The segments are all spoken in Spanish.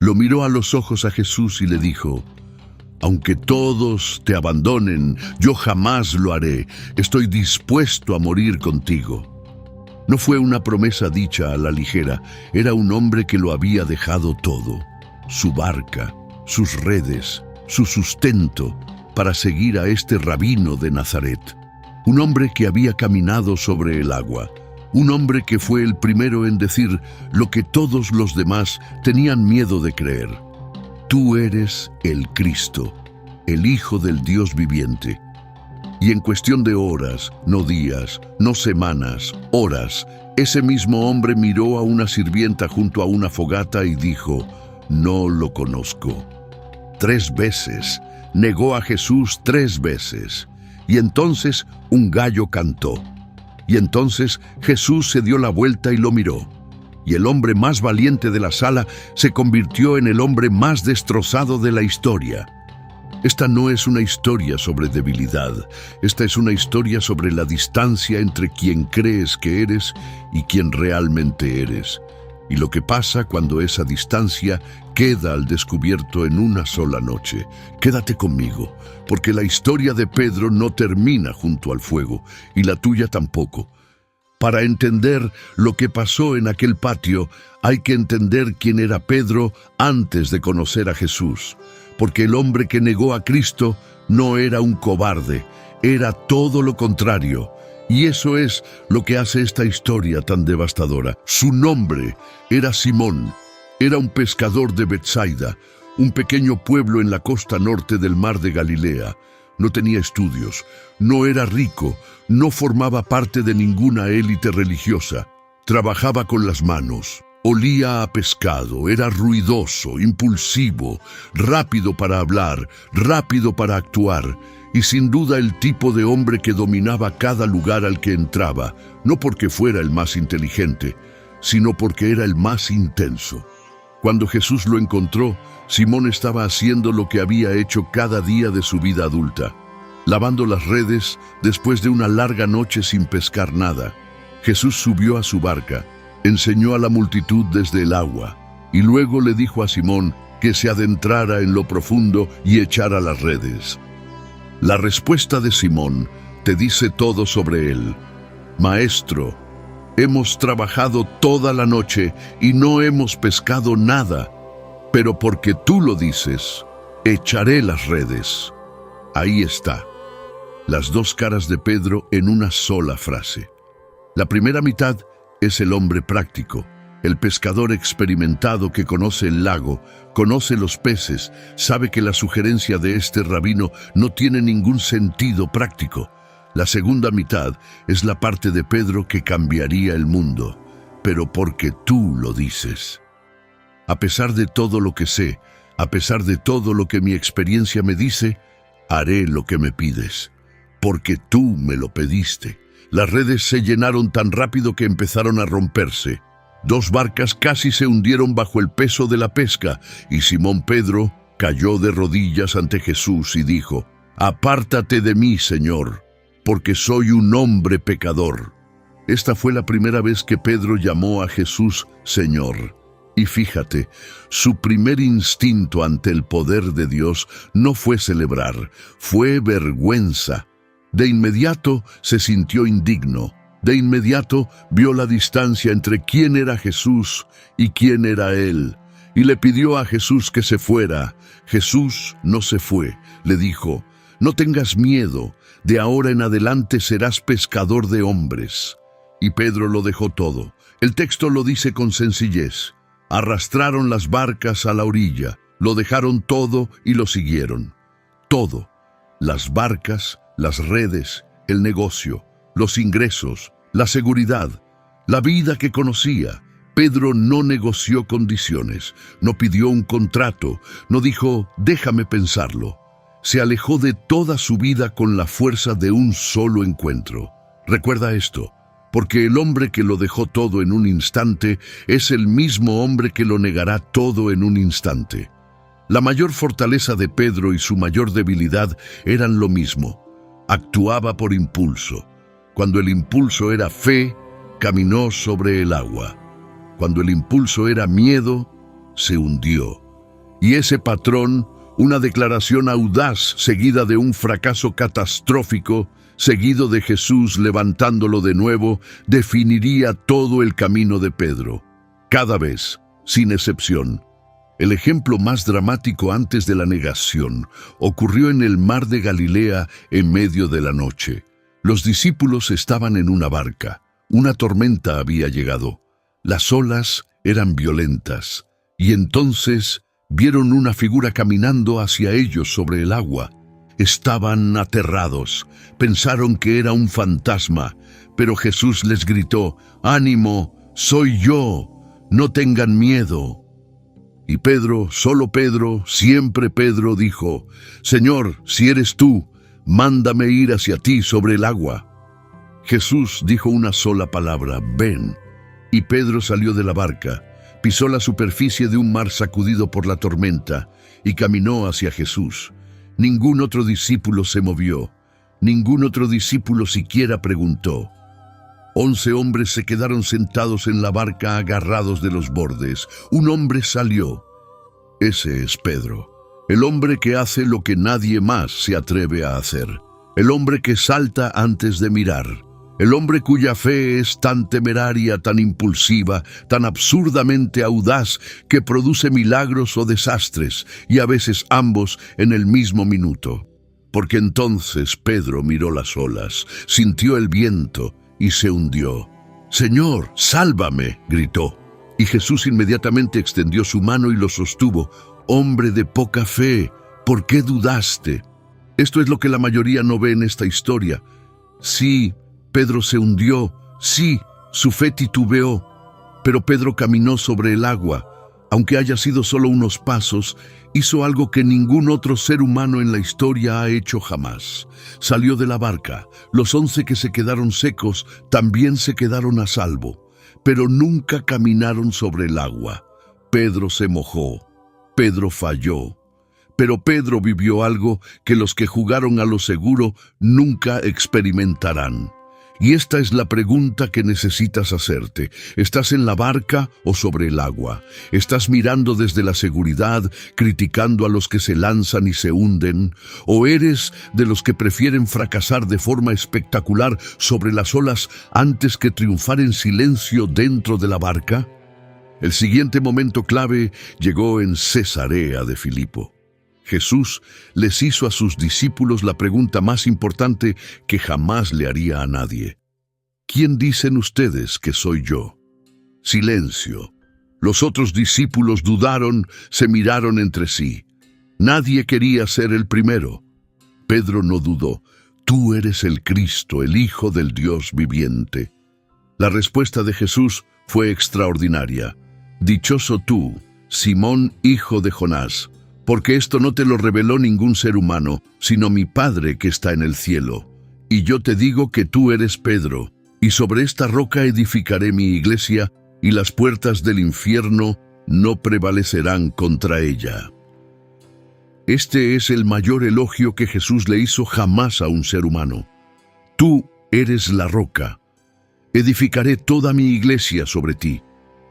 Lo miró a los ojos a Jesús y le dijo: «Aunque todos te abandonen, yo jamás lo haré. Estoy dispuesto a morir contigo». No fue una promesa dicha a la ligera, era un hombre que lo había dejado todo: su barca, sus redes, su sustento, para seguir a este rabino de Nazaret. Un hombre que había caminado sobre el agua, un hombre que fue el primero en decir lo que todos los demás tenían miedo de creer: «Tú eres el Cristo, el Hijo del Dios viviente». Y en cuestión de horas, no días, no semanas, horas, ese mismo hombre miró a una sirvienta junto a una fogata y dijo: «No lo conozco». 3 veces negó a Jesús, 3 veces. Y entonces un gallo cantó. Y entonces Jesús se dio la vuelta y lo miró. Y el hombre más valiente de la sala se convirtió en el hombre más destrozado de la historia. Esta no es una historia sobre debilidad. Esta es una historia sobre la distancia entre quien crees que eres y quien realmente eres. Y lo que pasa cuando esa distancia queda al descubierto en una sola noche. Quédate conmigo, porque la historia de Pedro no termina junto al fuego, y la tuya tampoco. Para entender lo que pasó en aquel patio, hay que entender quién era Pedro antes de conocer a Jesús. Porque el hombre que negó a Cristo no era un cobarde, era todo lo contrario. Y eso es lo que hace esta historia tan devastadora. Su nombre era Simón, era un pescador de Betsaida, un pequeño pueblo en la costa norte del mar de Galilea. No tenía estudios, no era rico, no formaba parte de ninguna élite religiosa. Trabajaba con las manos. Olía a pescado, era ruidoso, impulsivo, rápido para hablar, rápido para actuar, y sin duda el tipo de hombre que dominaba cada lugar al que entraba, no porque fuera el más inteligente, sino porque era el más intenso. Cuando Jesús lo encontró, Simón estaba haciendo lo que había hecho cada día de su vida adulta, lavando las redes después de una larga noche sin pescar nada. Jesús subió a su barca, enseñó a la multitud desde el agua, y luego le dijo a Simón que se adentrara en lo profundo y echara las redes. La respuesta de Simón te dice todo sobre él. «Maestro, hemos trabajado toda la noche y no hemos pescado nada, pero porque tú lo dices, echaré las redes». Ahí está, las 2 caras de Pedro en una sola frase. La primera mitad es el hombre práctico, el pescador experimentado que conoce el lago, conoce los peces, sabe que la sugerencia de este rabino no tiene ningún sentido práctico. La segunda mitad es la parte de Pedro que cambiaría el mundo, pero porque tú lo dices. A pesar de todo lo que sé, a pesar de todo lo que mi experiencia me dice, haré lo que me pides, porque tú me lo pediste. Las redes se llenaron tan rápido que empezaron a romperse. 2 barcas casi se hundieron bajo el peso de la pesca, y Simón Pedro cayó de rodillas ante Jesús y dijo: «Apártate de mí, Señor, porque soy un hombre pecador». Esta fue la primera vez que Pedro llamó a Jesús Señor. Y fíjate, su primer instinto ante el poder de Dios no fue celebrar, fue vergüenza. De inmediato se sintió indigno. De inmediato vio la distancia entre quién era Jesús y quién era él. Y le pidió a Jesús que se fuera. Jesús no se fue. Le dijo: «No tengas miedo, de ahora en adelante serás pescador de hombres». Y Pedro lo dejó todo. El texto lo dice con sencillez. Arrastraron las barcas a la orilla, lo dejaron todo y lo siguieron. Todo. Las barcas, las redes, el negocio, los ingresos, la seguridad, la vida que conocía. Pedro no negoció condiciones, no pidió un contrato, no dijo «déjame pensarlo». Se alejó de toda su vida con la fuerza de un solo encuentro. Recuerda esto, porque el hombre que lo dejó todo en un instante es el mismo hombre que lo negará todo en un instante. La mayor fortaleza de Pedro y su mayor debilidad eran lo mismo. Actuaba por impulso. Cuando el impulso era fe, caminó sobre el agua. Cuando el impulso era miedo, se hundió. Y ese patrón, una declaración audaz seguida de un fracaso catastrófico, seguido de Jesús levantándolo de nuevo, definiría todo el camino de Pedro. Cada vez, sin excepción. El ejemplo más dramático antes de la negación ocurrió en el mar de Galilea en medio de la noche. Los discípulos estaban en una barca. Una tormenta había llegado. Las olas eran violentas. Y entonces vieron una figura caminando hacia ellos sobre el agua. Estaban aterrados. Pensaron que era un fantasma. Pero Jesús les gritó: «¡Ánimo! ¡Soy yo! ¡No tengan miedo!». Y Pedro, solo Pedro, siempre Pedro, dijo: «Señor, si eres tú, mándame ir hacia ti sobre el agua». Jesús dijo una sola palabra: «Ven». Y Pedro salió de la barca, pisó la superficie de un mar sacudido por la tormenta y caminó hacia Jesús. Ningún otro discípulo se movió, ningún otro discípulo siquiera preguntó. 11 hombres se quedaron sentados en la barca agarrados de los bordes. Un hombre salió. Ese es Pedro, el hombre que hace lo que nadie más se atreve a hacer, el hombre que salta antes de mirar, el hombre cuya fe es tan temeraria, tan impulsiva, tan absurdamente audaz que produce milagros o desastres, y a veces ambos en el mismo minuto. Porque entonces Pedro miró las olas, sintió el viento y se hundió. «Señor, sálvame», gritó. Y Jesús inmediatamente extendió su mano y lo sostuvo. «Hombre de poca fe, ¿por qué dudaste?». Esto es lo que la mayoría no ve en esta historia. Sí, Pedro se hundió. Sí, su fe titubeó. Pero Pedro caminó sobre el agua. Aunque haya sido solo unos pasos, hizo algo que ningún otro ser humano en la historia ha hecho jamás. Salió de la barca. Los 11 que se quedaron secos también se quedaron a salvo, pero nunca caminaron sobre el agua. Pedro se mojó. Pedro falló. Pero Pedro vivió algo que los que jugaron a lo seguro nunca experimentarán. Y esta es la pregunta que necesitas hacerte. ¿Estás en la barca o sobre el agua? ¿Estás mirando desde la seguridad, criticando a los que se lanzan y se hunden? ¿O eres de los que prefieren fracasar de forma espectacular sobre las olas antes que triunfar en silencio dentro de la barca? El siguiente momento clave llegó en Cesarea de Filipo. Jesús les hizo a sus discípulos la pregunta más importante que jamás le haría a nadie. ¿Quién dicen ustedes que soy yo? Silencio. Los otros discípulos dudaron, se miraron entre sí. Nadie quería ser el primero. Pedro no dudó. «Tú eres el Cristo, el Hijo del Dios viviente». La respuesta de Jesús fue extraordinaria. «Dichoso tú, Simón, hijo de Jonás, porque esto no te lo reveló ningún ser humano, sino mi Padre que está en el cielo. Y yo te digo que tú eres Pedro, y sobre esta roca edificaré mi iglesia, y las puertas del infierno no prevalecerán contra ella». Este es el mayor elogio que Jesús le hizo jamás a un ser humano. «Tú eres la roca. Edificaré toda mi iglesia sobre ti.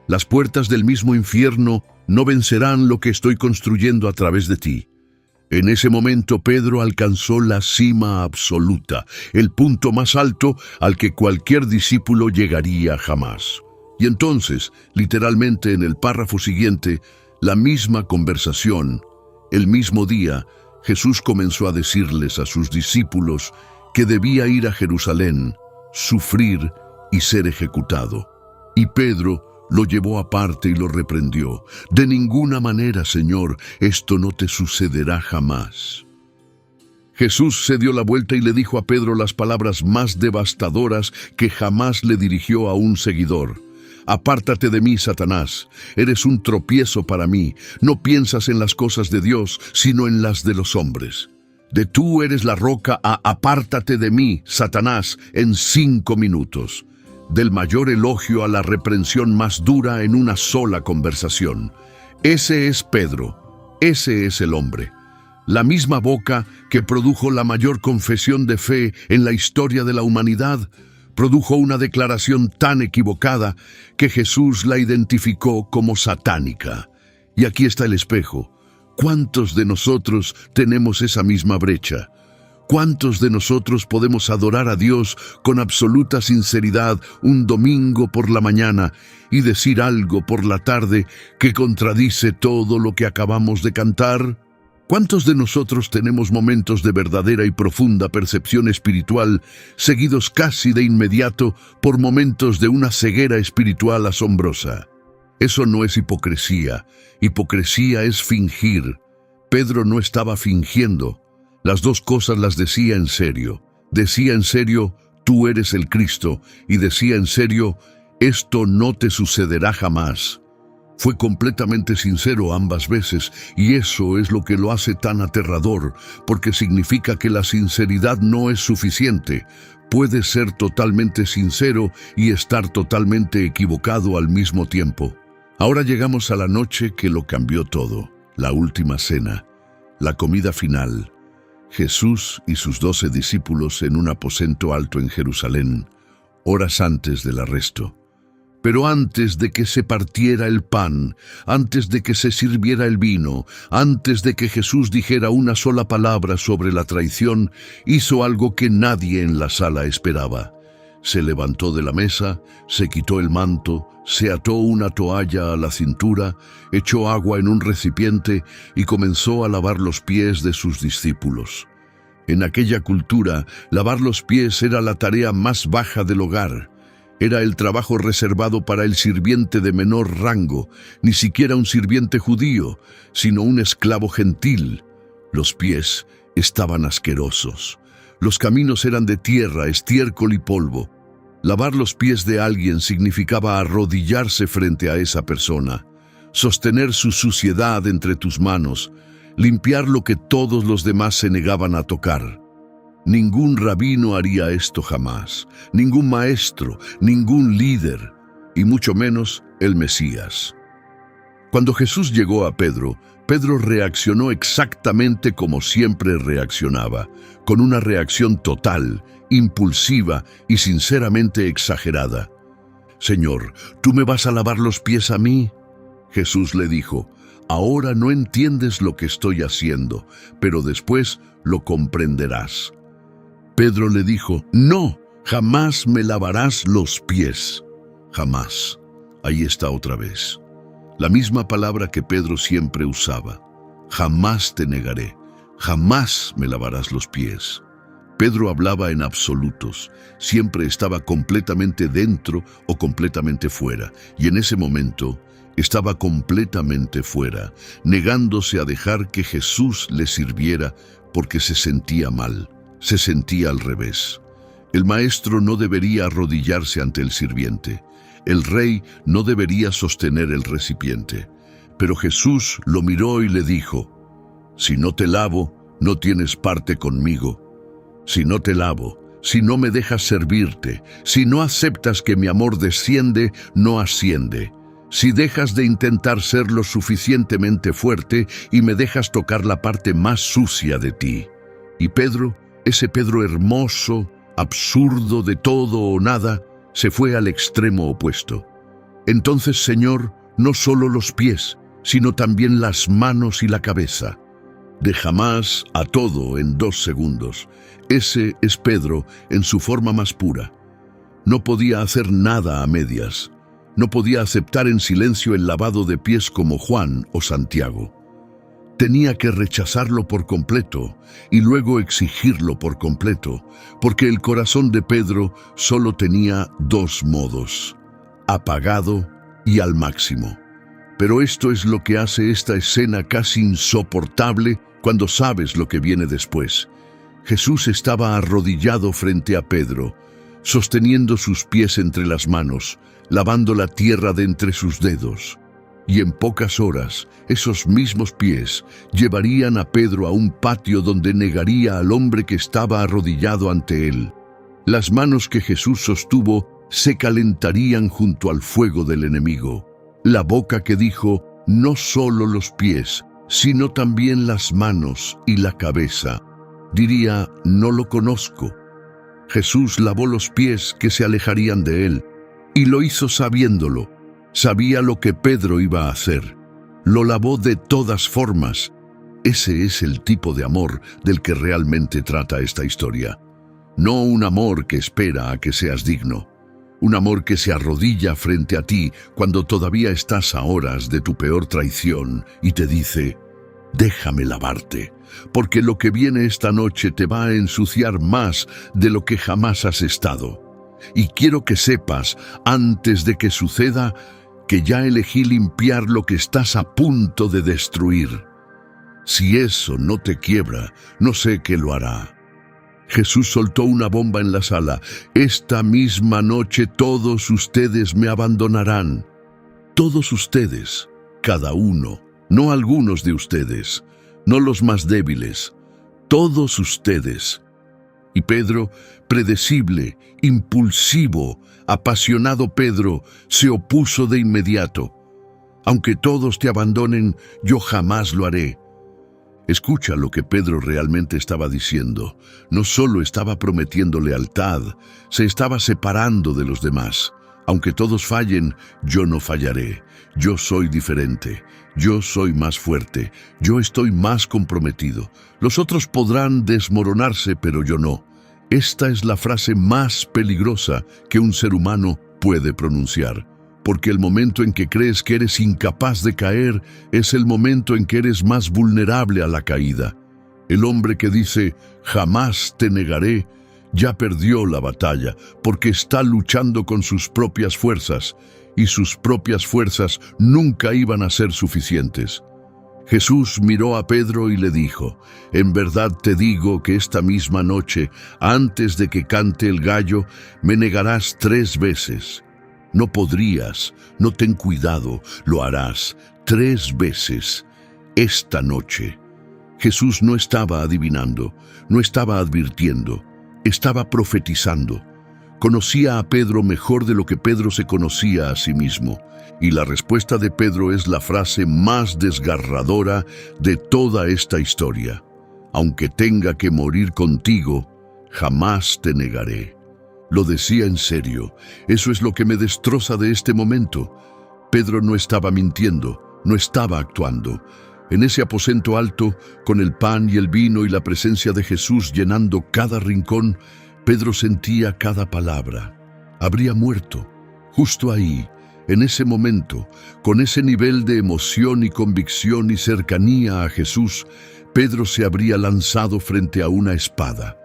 Las puertas del mismo infierno no vencerán lo que estoy construyendo a través de ti». En ese momento Pedro alcanzó la cima absoluta, el punto más alto al que cualquier discípulo llegaría jamás. Y entonces, literalmente en el párrafo siguiente, la misma conversación, el mismo día, Jesús comenzó a decirles a sus discípulos que debía ir a Jerusalén, sufrir y ser ejecutado. Y Pedro lo llevó aparte y lo reprendió. «De ninguna manera, Señor, esto no te sucederá jamás». Jesús se dio la vuelta y le dijo a Pedro las palabras más devastadoras que jamás le dirigió a un seguidor. «Apártate de mí, Satanás. Eres un tropiezo para mí. No piensas en las cosas de Dios, sino en las de los hombres». De tú eres la roca a apártate de mí, Satanás, en 5 minutos. Del mayor elogio a la reprensión más dura en una sola conversación. Ese es Pedro, ese es el hombre. La misma boca que produjo la mayor confesión de fe en la historia de la humanidad, produjo una declaración tan equivocada que Jesús la identificó como satánica. Y aquí está el espejo. ¿Cuántos de nosotros tenemos esa misma brecha? ¿Cuántos de nosotros podemos adorar a Dios con absoluta sinceridad un domingo por la mañana y decir algo por la tarde que contradice todo lo que acabamos de cantar? ¿Cuántos de nosotros tenemos momentos de verdadera y profunda percepción espiritual, seguidos casi de inmediato por momentos de una ceguera espiritual asombrosa? Eso no es hipocresía. Hipocresía es fingir. Pedro no estaba fingiendo. Las dos cosas las decía en serio. Decía en serio, tú eres el Cristo, y decía en serio, esto no te sucederá jamás. Fue completamente sincero ambas veces, y eso es lo que lo hace tan aterrador, porque significa que la sinceridad no es suficiente. Puedes ser totalmente sincero y estar totalmente equivocado al mismo tiempo. Ahora llegamos a la noche que lo cambió todo, la última cena, la comida final. Jesús y sus 12 discípulos en un aposento alto en Jerusalén, horas antes del arresto. Pero antes de que se partiera el pan, antes de que se sirviera el vino, antes de que Jesús dijera una sola palabra sobre la traición, hizo algo que nadie en la sala esperaba. Se levantó de la mesa, se quitó el manto, se ató una toalla a la cintura, echó agua en un recipiente y comenzó a lavar los pies de sus discípulos. En aquella cultura, lavar los pies era la tarea más baja del hogar. Era el trabajo reservado para el sirviente de menor rango, ni siquiera un sirviente judío, sino un esclavo gentil. Los pies estaban asquerosos. Los caminos eran de tierra, estiércol y polvo. Lavar los pies de alguien significaba arrodillarse frente a esa persona, sostener su suciedad entre tus manos, limpiar lo que todos los demás se negaban a tocar. Ningún rabino haría esto jamás, ningún maestro, ningún líder, y mucho menos el Mesías. Cuando Jesús llegó a Pedro, Pedro reaccionó exactamente como siempre reaccionaba, con una reacción total, impulsiva y sinceramente exagerada. «Señor, ¿tú me vas a lavar los pies a mí?». Jesús le dijo, «Ahora no entiendes lo que estoy haciendo, pero después lo comprenderás». Pedro le dijo, «No, jamás me lavarás los pies». Jamás. Ahí está otra vez. La misma palabra que Pedro siempre usaba. Jamás te negaré, jamás me lavarás los pies. Pedro hablaba en absolutos, siempre estaba completamente dentro o completamente fuera, y en ese momento estaba completamente fuera, negándose a dejar que Jesús le sirviera porque se sentía mal, se sentía al revés. El maestro no debería arrodillarse ante el sirviente. El rey no debería sostener el recipiente. Pero Jesús lo miró y le dijo, «Si no te lavo, no tienes parte conmigo. Si no te lavo, si no me dejas servirte, si no aceptas que mi amor desciende, no asciende. Si dejas de intentar ser lo suficientemente fuerte y me dejas tocar la parte más sucia de ti». Y Pedro, ese Pedro hermoso, absurdo de todo o nada, se fue al extremo opuesto. «Entonces, Señor, no solo los pies, sino también las manos y la cabeza». De jamás a todo en 2 segundos. Ese es Pedro en su forma más pura. No podía hacer nada a medias. No podía aceptar en silencio el lavado de pies como Juan o Santiago. Tenía que rechazarlo por completo y luego exigirlo por completo, porque el corazón de Pedro solo tenía 2 modos: apagado y al máximo. Pero esto es lo que hace esta escena casi insoportable cuando sabes lo que viene después. Jesús estaba arrodillado frente a Pedro, sosteniendo sus pies entre las manos, lavando la tierra de entre sus dedos. Y en pocas horas, esos mismos pies llevarían a Pedro a un patio donde negaría al hombre que estaba arrodillado ante él. Las manos que Jesús sostuvo se calentarían junto al fuego del enemigo. La boca que dijo, no solo los pies, sino también las manos y la cabeza, diría, no lo conozco. Jesús lavó los pies que se alejarían de él, y lo hizo sabiéndolo. Sabía lo que Pedro iba a hacer. Lo lavó de todas formas, Ese es el tipo de amor del que realmente trata esta historia. No un amor que espera a que seas digno. Un amor que se arrodilla frente a ti cuando todavía estás a horas de tu peor traición y te dice: déjame lavarte, porque lo que viene esta noche te va a ensuciar más de lo que jamás has estado. Y quiero que sepas, antes de que suceda, que ya elegí limpiar lo que estás a punto de destruir. Si eso no te quiebra, no sé qué lo hará. Jesús soltó una bomba en la sala. Esta misma noche todos ustedes me abandonarán. Todos ustedes, cada uno, no algunos de ustedes, no los más débiles, todos ustedes. Y Pedro, predecible, impulsivo, apasionado Pedro, se opuso de inmediato. Aunque todos te abandonen, yo jamás lo haré. Escucha lo que Pedro realmente estaba diciendo. No solo estaba prometiendo lealtad, se estaba separando de los demás. Aunque todos fallen, yo no fallaré. Yo soy diferente. Yo soy más fuerte. Yo estoy más comprometido. Los otros podrán desmoronarse, pero yo no. Esta es la frase más peligrosa que un ser humano puede pronunciar. Porque el momento en que crees que eres incapaz de caer es el momento en que eres más vulnerable a la caída. El hombre que dice, jamás te negaré, ya perdió la batalla, porque está luchando con sus propias fuerzas, y sus propias fuerzas nunca iban a ser suficientes. Jesús miró a Pedro y le dijo: en verdad te digo que esta misma noche, antes de que cante el gallo, me negarás 3 veces. No podrías, no ten cuidado, lo harás 3 veces esta noche. Jesús no estaba adivinando, no estaba advirtiendo, estaba profetizando. Conocía a Pedro mejor de lo que Pedro se conocía a sí mismo. Y la respuesta de Pedro es la frase más desgarradora de toda esta historia: aunque tenga que morir contigo, jamás te negaré. Lo decía en serio. Eso es lo que me destroza de este momento. Pedro no estaba mintiendo, no estaba actuando. En ese aposento alto, con el pan y el vino y la presencia de Jesús llenando cada rincón, Pedro sentía cada palabra. Habría muerto. Justo ahí, en ese momento, con ese nivel de emoción y convicción y cercanía a Jesús, Pedro se habría lanzado frente a una espada.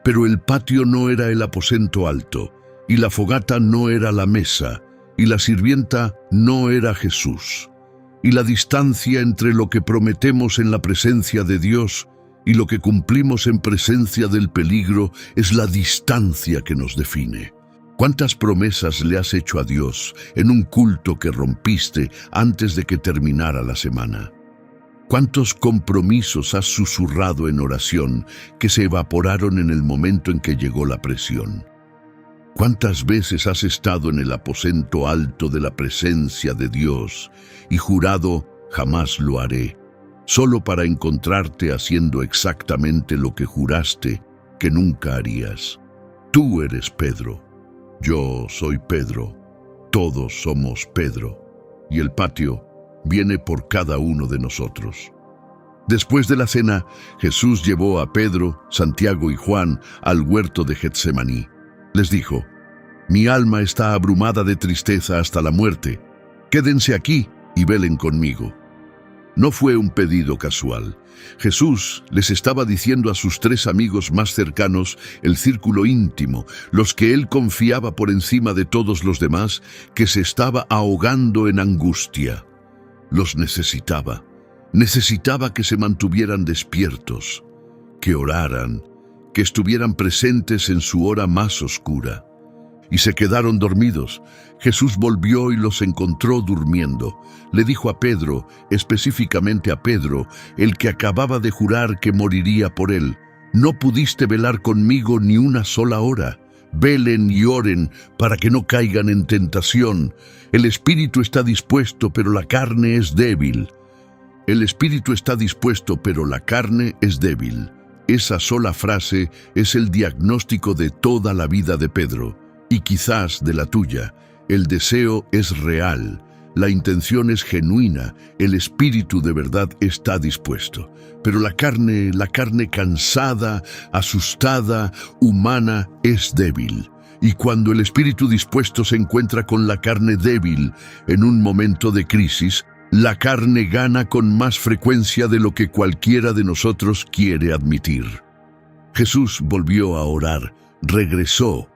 Pero el patio no era el aposento alto, y la fogata no era la mesa, y la sirvienta no era Jesús. Y la distancia entre lo que prometemos en la presencia de Dios y lo que cumplimos en presencia del peligro es la distancia que nos define. ¿Cuántas promesas le has hecho a Dios en un culto que rompiste antes de que terminara la semana? ¿Cuántos compromisos has susurrado en oración que se evaporaron en el momento en que llegó la presión? ¿Cuántas veces has estado en el aposento alto de la presencia de Dios y jurado, jamás lo haré, solo para encontrarte haciendo exactamente lo que juraste que nunca harías? Tú eres Pedro, yo soy Pedro, todos somos Pedro, y el patio viene por cada uno de nosotros. Después de la cena, Jesús llevó a Pedro, Santiago y Juan al huerto de Getsemaní. Les dijo: mi alma está abrumada de tristeza hasta la muerte. Quédense aquí y velen conmigo. No fue un pedido casual. Jesús les estaba diciendo a sus 3 amigos más cercanos, el círculo íntimo, los que él confiaba por encima de todos los demás, que se estaba ahogando en angustia. Los necesitaba. Necesitaba que se mantuvieran despiertos, que oraran, que estuvieran presentes en su hora más oscura. Y se quedaron dormidos. Jesús volvió y los encontró durmiendo. Le dijo a Pedro, específicamente a Pedro, el que acababa de jurar que moriría por él: no pudiste velar conmigo ni una sola hora. Velen y oren para que no caigan en tentación. El espíritu está dispuesto, pero la carne es débil. El espíritu está dispuesto, pero la carne es débil. Esa sola frase es el diagnóstico de toda la vida de Pedro, y quizás de la tuya. El deseo es real, la intención es genuina, el espíritu de verdad está dispuesto. Pero la carne cansada, asustada, humana, es débil. Y cuando el espíritu dispuesto se encuentra con la carne débil en un momento de crisis, la carne gana con más frecuencia de lo que cualquiera de nosotros quiere admitir. Jesús volvió a orar, regresó.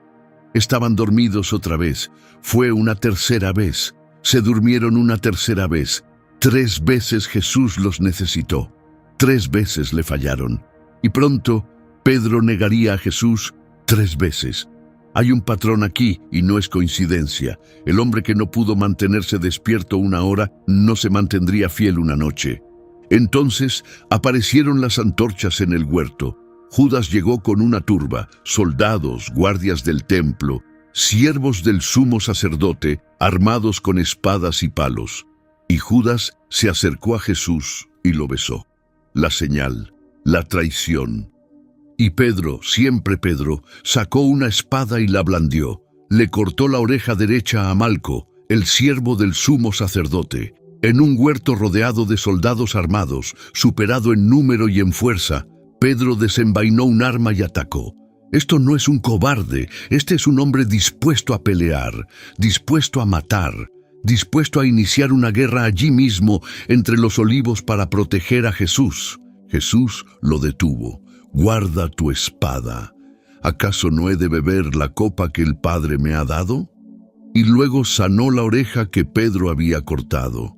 Estaban dormidos otra vez. Fue una tercera vez. Se durmieron una tercera vez. 3 veces Jesús los necesitó. 3 veces le fallaron. Y pronto, Pedro negaría a Jesús 3 veces. Hay un patrón aquí y no es coincidencia. El hombre que no pudo mantenerse despierto una hora no se mantendría fiel una noche. Entonces aparecieron las antorchas en el huerto. Judas llegó con una turba, soldados, guardias del templo, siervos del sumo sacerdote, armados con espadas y palos. Y Judas se acercó a Jesús y lo besó. La señal, la traición. Y Pedro, siempre Pedro, sacó una espada y la blandió. Le cortó la oreja derecha a Malco, el siervo del sumo sacerdote. En un huerto rodeado de soldados armados, superado en número y en fuerza, Pedro desenvainó un arma y atacó. Esto no es un cobarde, este es un hombre dispuesto a pelear, dispuesto a matar, dispuesto a iniciar una guerra allí mismo entre los olivos para proteger a Jesús. Jesús lo detuvo. Guarda tu espada. ¿Acaso no he de beber la copa que el Padre me ha dado? Y luego sanó la oreja que Pedro había cortado.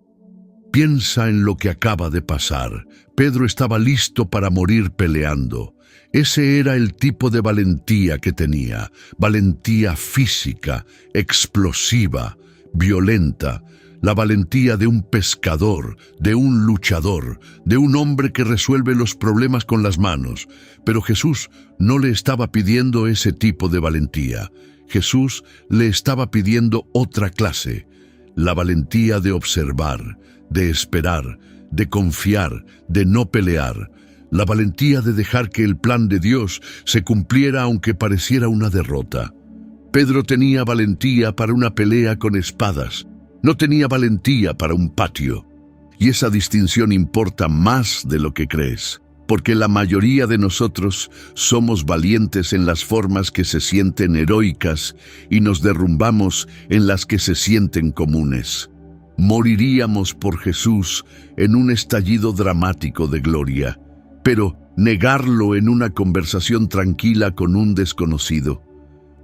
Piensa en lo que acaba de pasar. Pedro estaba listo para morir peleando. Ese era el tipo de valentía que tenía. Valentía física, explosiva, violenta. La valentía de un pescador, de un luchador, de un hombre que resuelve los problemas con las manos. Pero Jesús no le estaba pidiendo ese tipo de valentía. Jesús le estaba pidiendo otra clase. La valentía de observar, de esperar, de confiar, de no pelear. La valentía de dejar que el plan de Dios se cumpliera aunque pareciera una derrota. Pedro tenía valentía para una pelea con espadas. No tenía valentía para un patio. Y esa distinción importa más de lo que crees, porque la mayoría de nosotros somos valientes en las formas que se sienten heroicas y nos derrumbamos en las que se sienten comunes. Moriríamos por Jesús en un estallido dramático de gloria, pero negarlo en una conversación tranquila con un desconocido.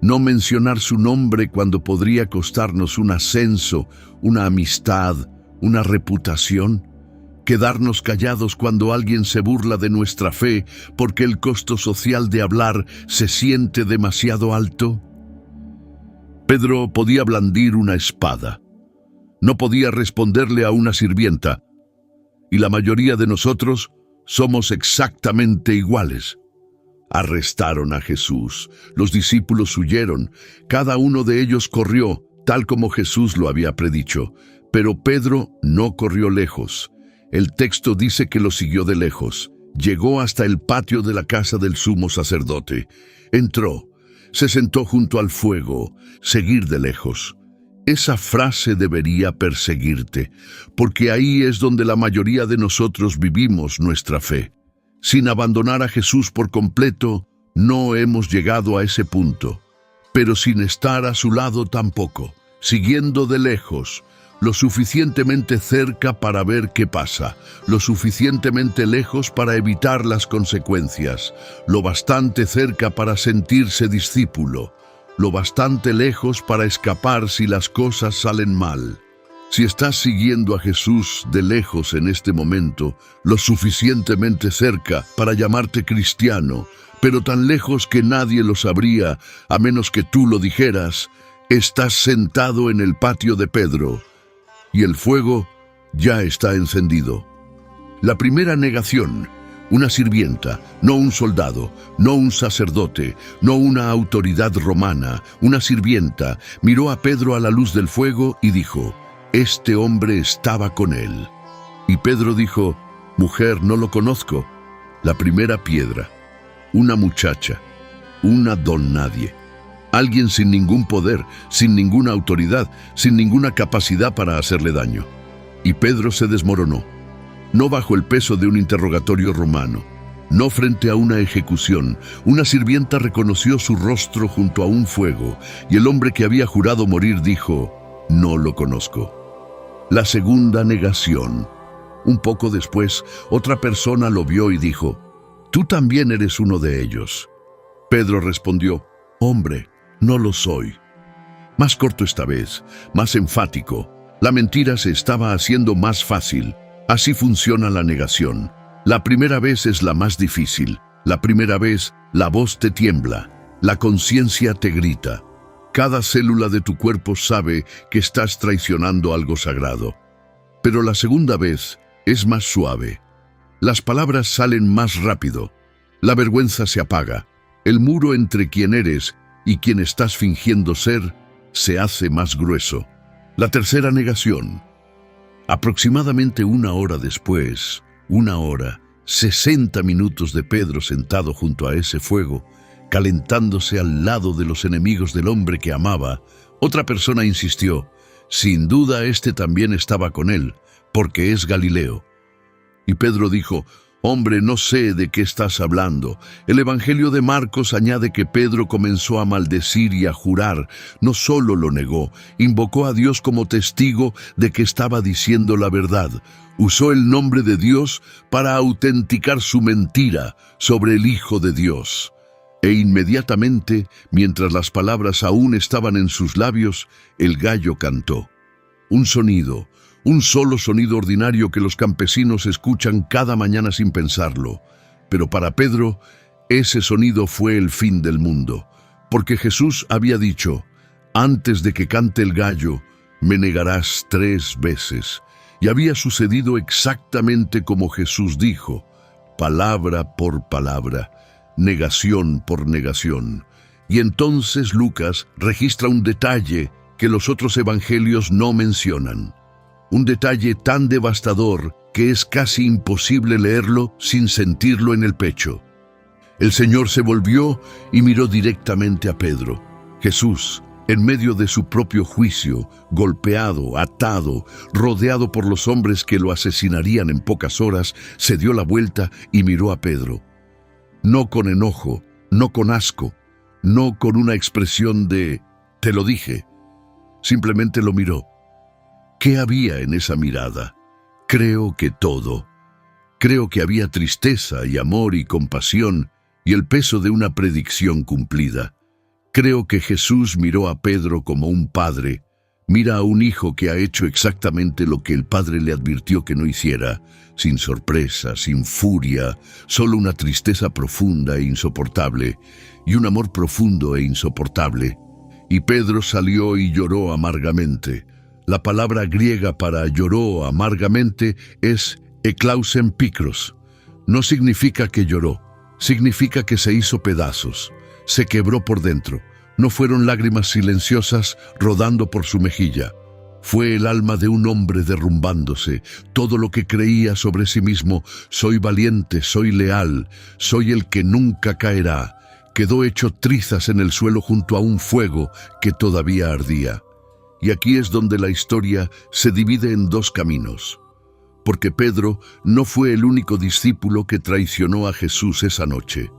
No mencionar su nombre cuando podría costarnos un ascenso, una amistad, una reputación. Quedarnos callados cuando alguien se burla de nuestra fe porque el costo social de hablar se siente demasiado alto. Pedro podía blandir una espada. No podía responderle a una sirvienta. Y la mayoría de nosotros somos exactamente iguales. Arrestaron a Jesús. Los discípulos huyeron. Cada uno de ellos corrió, tal como Jesús lo había predicho. Pero Pedro no corrió lejos. El texto dice que lo siguió de lejos. Llegó hasta el patio de la casa del sumo sacerdote. Entró. Se sentó junto al fuego. Seguir de lejos. Esa frase debería perseguirte, porque ahí es donde la mayoría de nosotros vivimos nuestra fe. Sin abandonar a Jesús por completo, no hemos llegado a ese punto, pero sin estar a su lado tampoco, siguiendo de lejos, lo suficientemente cerca para ver qué pasa, lo suficientemente lejos para evitar las consecuencias, lo bastante cerca para sentirse discípulo, lo bastante lejos para escapar si las cosas salen mal. Si estás siguiendo a Jesús de lejos en este momento, lo suficientemente cerca para llamarte cristiano, pero tan lejos que nadie lo sabría, a menos que tú lo dijeras, estás sentado en el patio de Pedro, y el fuego ya está encendido. La primera negación, una sirvienta, no un soldado, no un sacerdote, no una autoridad romana, una sirvienta, miró a Pedro a la luz del fuego y dijo: «Este hombre estaba con él». Y Pedro dijo: «Mujer, no lo conozco». La primera piedra, una muchacha, una don nadie. alguien sin ningún poder, sin ninguna autoridad, sin ninguna capacidad para hacerle daño. Y Pedro se desmoronó, no bajo el peso de un interrogatorio romano, no frente a una ejecución. Una sirvienta reconoció su rostro junto a un fuego, y el hombre que había jurado morir dijo: no lo conozco. La segunda negación. Un poco después, otra persona lo vio y dijo: tú también eres uno de ellos. Pedro respondió: hombre, no lo soy. Más corto esta vez, más enfático. La mentira se estaba haciendo más fácil. Así funciona la negación. La primera vez es la más difícil. La primera vez, la voz te tiembla. La conciencia te grita. Cada célula de tu cuerpo sabe que estás traicionando algo sagrado. Pero la segunda vez es más suave. Las palabras salen más rápido. La vergüenza se apaga. El muro entre quien eres y quien estás fingiendo ser se hace más grueso. La tercera negación. Aproximadamente 1 hora después, 60 minutos de Pedro sentado junto a ese fuego, calentándose al lado de los enemigos del hombre que amaba, otra persona insistió: sin duda este también estaba con él, porque es Galileo. Y Pedro dijo: hombre, no sé de qué estás hablando. El Evangelio de Marcos añade que Pedro comenzó a maldecir y a jurar. No solo lo negó, invocó a Dios como testigo de que estaba diciendo la verdad. Usó el nombre de Dios para autenticar su mentira sobre el Hijo de Dios. E inmediatamente, mientras las palabras aún estaban en sus labios, el gallo cantó. Un sonido, un solo sonido ordinario que los campesinos escuchan cada mañana sin pensarlo. Pero para Pedro, ese sonido fue el fin del mundo, porque Jesús había dicho: antes de que cante el gallo, me negarás 3 veces. Y había sucedido exactamente como Jesús dijo, palabra por palabra, negación por negación. Y entonces Lucas registra un detalle que los otros evangelios no mencionan. Un detalle tan devastador que es casi imposible leerlo sin sentirlo en el pecho. El Señor se volvió y miró directamente a Pedro. Jesús, en medio de su propio juicio, golpeado, atado, rodeado por los hombres que lo asesinarían en pocas horas, se dio la vuelta y miró a Pedro. No con enojo, no con asco, no con una expresión de «te lo dije». Simplemente lo miró. ¿Qué había en esa mirada? Creo que todo. Creo que había tristeza y amor y compasión y el peso de una predicción cumplida. Creo que Jesús miró a Pedro como un padre, mira a un hijo que ha hecho exactamente lo que el padre le advirtió que no hiciera, sin sorpresa, sin furia, solo una tristeza profunda e insoportable, y un amor profundo e insoportable. Y Pedro salió y lloró amargamente. La palabra griega para lloró amargamente es eklausen pikros. No significa que lloró, significa que se hizo pedazos, se quebró por dentro. No fueron lágrimas silenciosas rodando por su mejilla. Fue el alma de un hombre derrumbándose, todo lo que creía sobre sí mismo: soy valiente, soy leal, soy el que nunca caerá. Quedó hecho trizas en el suelo junto a un fuego que todavía ardía. Y aquí es donde la historia se divide en 2 caminos. Porque Pedro no fue el único discípulo que traicionó a Jesús esa noche.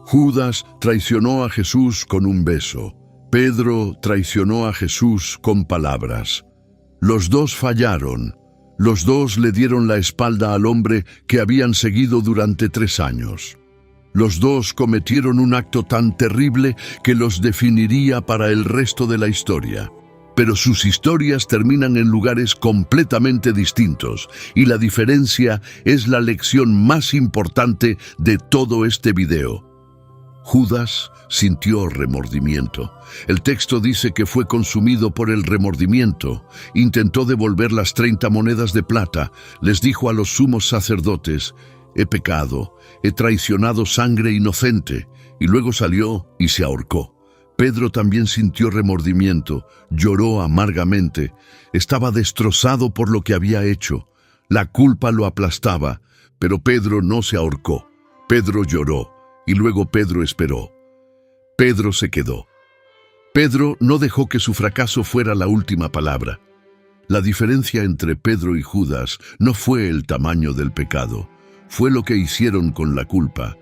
Judas traicionó a Jesús con un beso. Pedro traicionó a Jesús con palabras. Los 2 fallaron. Los 2 le dieron la espalda al hombre que habían seguido durante 3 años. Los 2 cometieron un acto tan terrible que los definiría para el resto de la historia. Pero sus historias terminan en lugares completamente distintos, y la diferencia es la lección más importante de todo este video. Judas sintió remordimiento. El texto dice que fue consumido por el remordimiento. Intentó devolver las 30 monedas de plata. Les dijo a los sumos sacerdotes: he pecado, he traicionado sangre inocente. Y luego salió y se ahorcó. Pedro también sintió remordimiento, lloró amargamente. Estaba destrozado por lo que había hecho. La culpa lo aplastaba, pero Pedro no se ahorcó. Pedro lloró, y luego Pedro esperó. Pedro se quedó. Pedro no dejó que su fracaso fuera la última palabra. La diferencia entre Pedro y Judas no fue el tamaño del pecado, fue lo que hicieron con la culpa.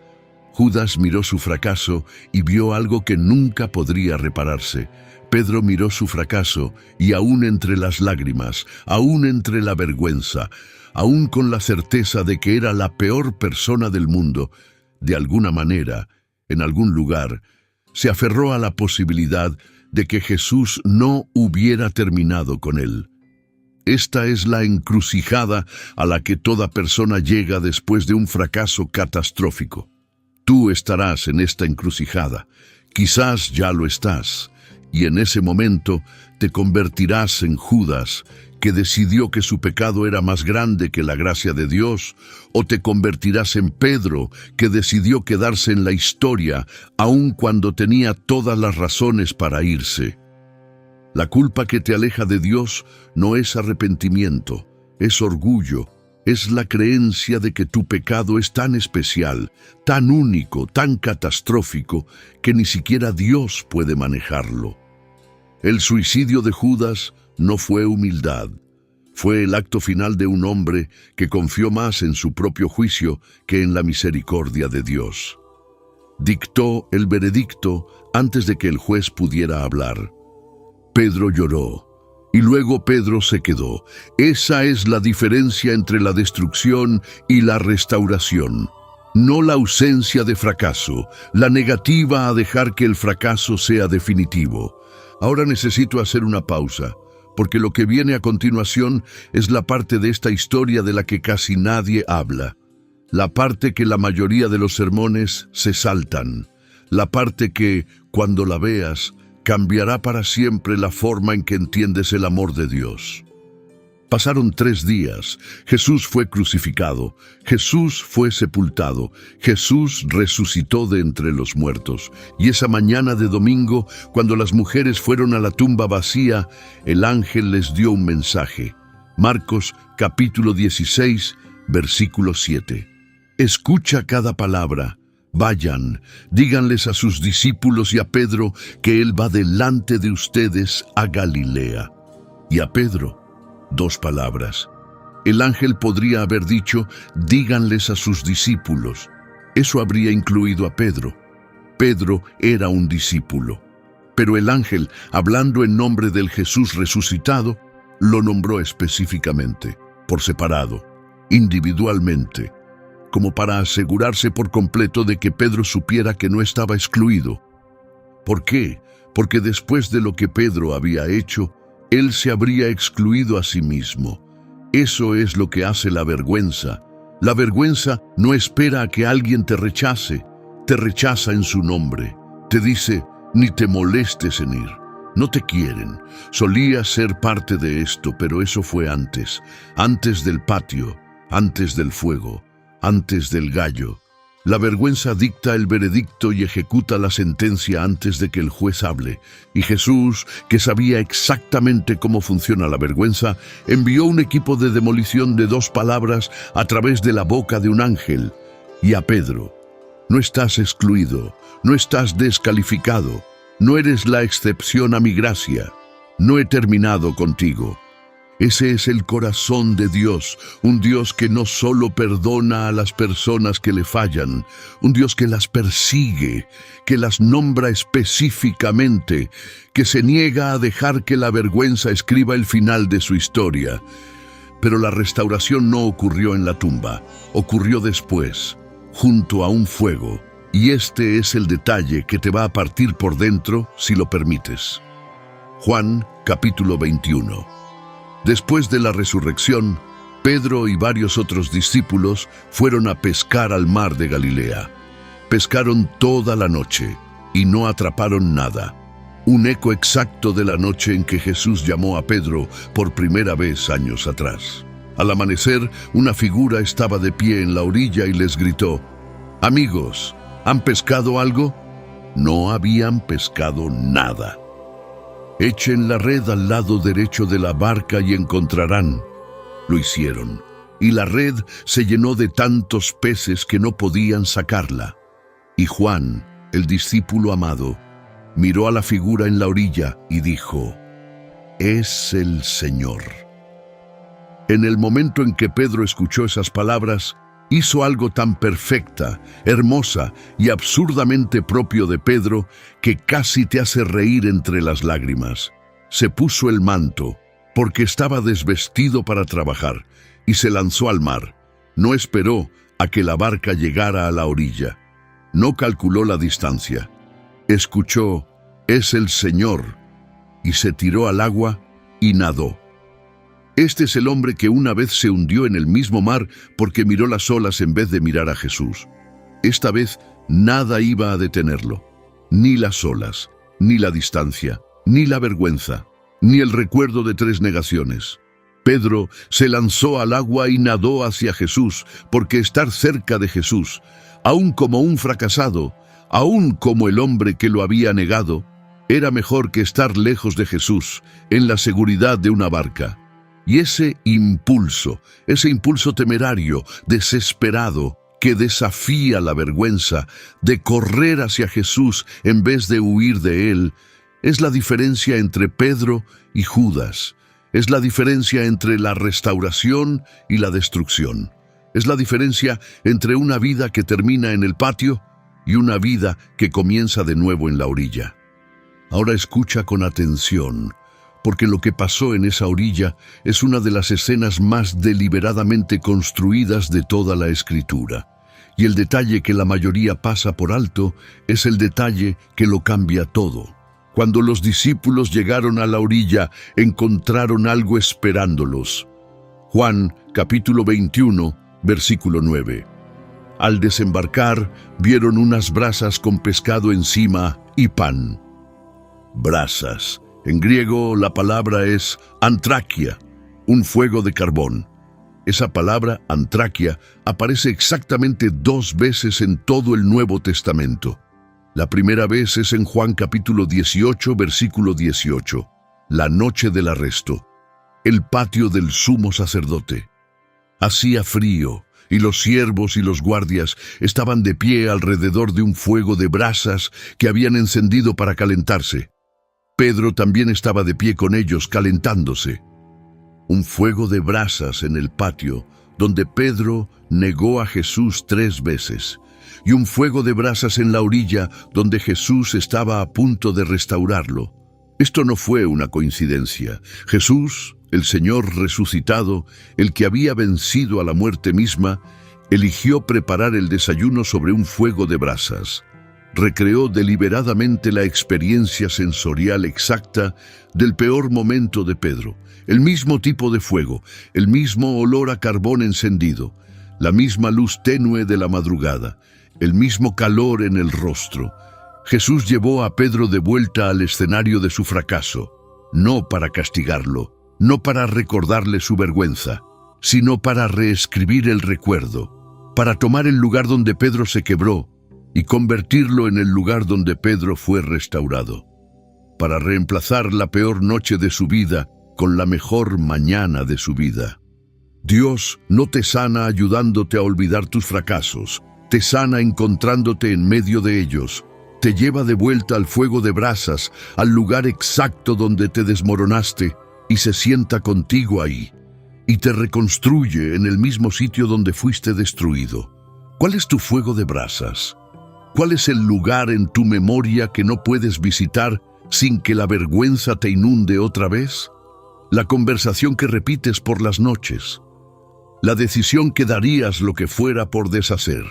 Judas miró su fracaso y vio algo que nunca podría repararse. Pedro miró su fracaso y aún entre las lágrimas, aún entre la vergüenza, aún con la certeza de que era la peor persona del mundo, de alguna manera, en algún lugar, se aferró a la posibilidad de que Jesús no hubiera terminado con él. Esta es la encrucijada a la que toda persona llega después de un fracaso catastrófico. Tú estarás en esta encrucijada, quizás ya lo estás, y en ese momento te convertirás en Judas, que decidió que su pecado era más grande que la gracia de Dios, o te convertirás en Pedro, que decidió quedarse en la historia, aun cuando tenía todas las razones para irse. La culpa que te aleja de Dios no es arrepentimiento, es orgullo, es la creencia de que tu pecado es tan especial, tan único, tan catastrófico, que ni siquiera Dios puede manejarlo. El suicidio de Judas no fue humildad, fue el acto final de un hombre que confió más en su propio juicio que en la misericordia de Dios. Dictó el veredicto antes de que el juez pudiera hablar. Pedro lloró, y luego Pedro se quedó. Esa es la diferencia entre la destrucción y la restauración. No la ausencia de fracaso, la negativa a dejar que el fracaso sea definitivo. Ahora necesito hacer una pausa, porque lo que viene a continuación es la parte de esta historia de la que casi nadie habla. La parte que la mayoría de los sermones se saltan. La parte que, cuando la veas, cambiará para siempre la forma en que entiendes el amor de Dios. Pasaron 3 días. Jesús fue crucificado. Jesús fue sepultado. Jesús resucitó de entre los muertos. Y esa mañana de domingo, cuando las mujeres fueron a la tumba vacía, el ángel les dio un mensaje. Marcos capítulo 16, versículo 7. Escucha cada palabra. Vayan, díganles a sus discípulos y a Pedro que él va delante de ustedes a Galilea. Y a Pedro, 2 palabras. El ángel podría haber dicho, díganles a sus discípulos. Eso habría incluido a Pedro. Pedro era un discípulo. Pero el ángel, hablando en nombre del Jesús resucitado, lo nombró específicamente, por separado, individualmente, como para asegurarse por completo de que Pedro supiera que no estaba excluido. ¿Por qué? Porque después de lo que Pedro había hecho, él se habría excluido a sí mismo. Eso es lo que hace la vergüenza. La vergüenza no espera a que alguien te rechaza en su nombre. Te dice, ni te molestes en ir. No te quieren. Solías ser parte de esto, pero eso fue antes del patio, antes del fuego, antes del gallo. La vergüenza dicta el veredicto y ejecuta la sentencia antes de que el juez hable. Y Jesús, que sabía exactamente cómo funciona la vergüenza, envió un equipo de demolición de 2 palabras a través de la boca de un ángel. Y a Pedro, no estás excluido, no estás descalificado, no eres la excepción a mi gracia, no he terminado contigo. Ese es el corazón de Dios, un Dios que no solo perdona a las personas que le fallan, un Dios que las persigue, que las nombra específicamente, que se niega a dejar que la vergüenza escriba el final de su historia. Pero la restauración no ocurrió en la tumba, ocurrió después, junto a un fuego, y este es el detalle que te va a partir por dentro si lo permites. Juan capítulo 21. Después de la resurrección, Pedro y varios otros discípulos fueron a pescar al mar de Galilea. Pescaron toda la noche y no atraparon nada. Un eco exacto de la noche en que Jesús llamó a Pedro por primera vez años atrás. Al amanecer, una figura estaba de pie en la orilla y les gritó, «Amigos, ¿han pescado algo?» No habían pescado nada. «Echen la red al lado derecho de la barca y encontrarán». Lo hicieron, y la red se llenó de tantos peces que no podían sacarla. Y Juan, el discípulo amado, miró a la figura en la orilla y dijo: «Es el Señor». En el momento en que Pedro escuchó esas palabras, hizo algo tan perfecta, hermosa y absurdamente propio de Pedro que casi te hace reír entre las lágrimas. Se puso el manto, porque estaba desvestido para trabajar, y se lanzó al mar. No esperó a que la barca llegara a la orilla. No calculó la distancia. Escuchó: «Es el Señor», y se tiró al agua y nadó. Este es el hombre que una vez se hundió en el mismo mar porque miró las olas en vez de mirar a Jesús. Esta vez nada iba a detenerlo, ni las olas, ni la distancia, ni la vergüenza, ni el recuerdo de 3 negaciones. Pedro se lanzó al agua y nadó hacia Jesús, porque estar cerca de Jesús, aun como un fracasado, aun como el hombre que lo había negado, era mejor que estar lejos de Jesús, en la seguridad de una barca. Y ese impulso temerario, desesperado, que desafía la vergüenza, de correr hacia Jesús en vez de huir de él, es la diferencia entre Pedro y Judas. Es la diferencia entre la restauración y la destrucción. Es la diferencia entre una vida que termina en el patio y una vida que comienza de nuevo en la orilla. Ahora escucha con atención, porque lo que pasó en esa orilla es una de las escenas más deliberadamente construidas de toda la Escritura. Y el detalle que la mayoría pasa por alto es el detalle que lo cambia todo. Cuando los discípulos llegaron a la orilla, encontraron algo esperándolos. Juan, capítulo 21, versículo 9. Al desembarcar, vieron unas brasas con pescado encima y pan. Brasas. En griego la palabra es antraquia, un fuego de carbón. Esa palabra, antraquia, aparece exactamente 2 veces en todo el Nuevo Testamento. La primera vez es en Juan capítulo 18, versículo 18, la noche del arresto, el patio del sumo sacerdote. Hacía frío, y los siervos y los guardias estaban de pie alrededor de un fuego de brasas que habían encendido para calentarse. Pedro también estaba de pie con ellos, calentándose. Un fuego de brasas en el patio, donde Pedro negó a Jesús 3 veces, y un fuego de brasas en la orilla, donde Jesús estaba a punto de restaurarlo. Esto no fue una coincidencia. Jesús, el Señor resucitado, el que había vencido a la muerte misma, eligió preparar el desayuno sobre un fuego de brasas. Recreó deliberadamente la experiencia sensorial exacta del peor momento de Pedro. El mismo tipo de fuego, el mismo olor a carbón encendido, la misma luz tenue de la madrugada, el mismo calor en el rostro. Jesús llevó a Pedro de vuelta al escenario de su fracaso, no para castigarlo, no para recordarle su vergüenza, sino para reescribir el recuerdo, para tomar el lugar donde Pedro se quebró y convertirlo en el lugar donde Pedro fue restaurado, para reemplazar la peor noche de su vida con la mejor mañana de su vida. Dios no te sana ayudándote a olvidar tus fracasos, te sana encontrándote en medio de ellos, te lleva de vuelta al fuego de brasas, al lugar exacto donde te desmoronaste, y se sienta contigo ahí, y te reconstruye en el mismo sitio donde fuiste destruido. ¿Cuál es tu fuego de brasas? ¿Cuál es el lugar en tu memoria que no puedes visitar sin que la vergüenza te inunde otra vez? La conversación que repites por las noches. La decisión que darías lo que fuera por deshacer.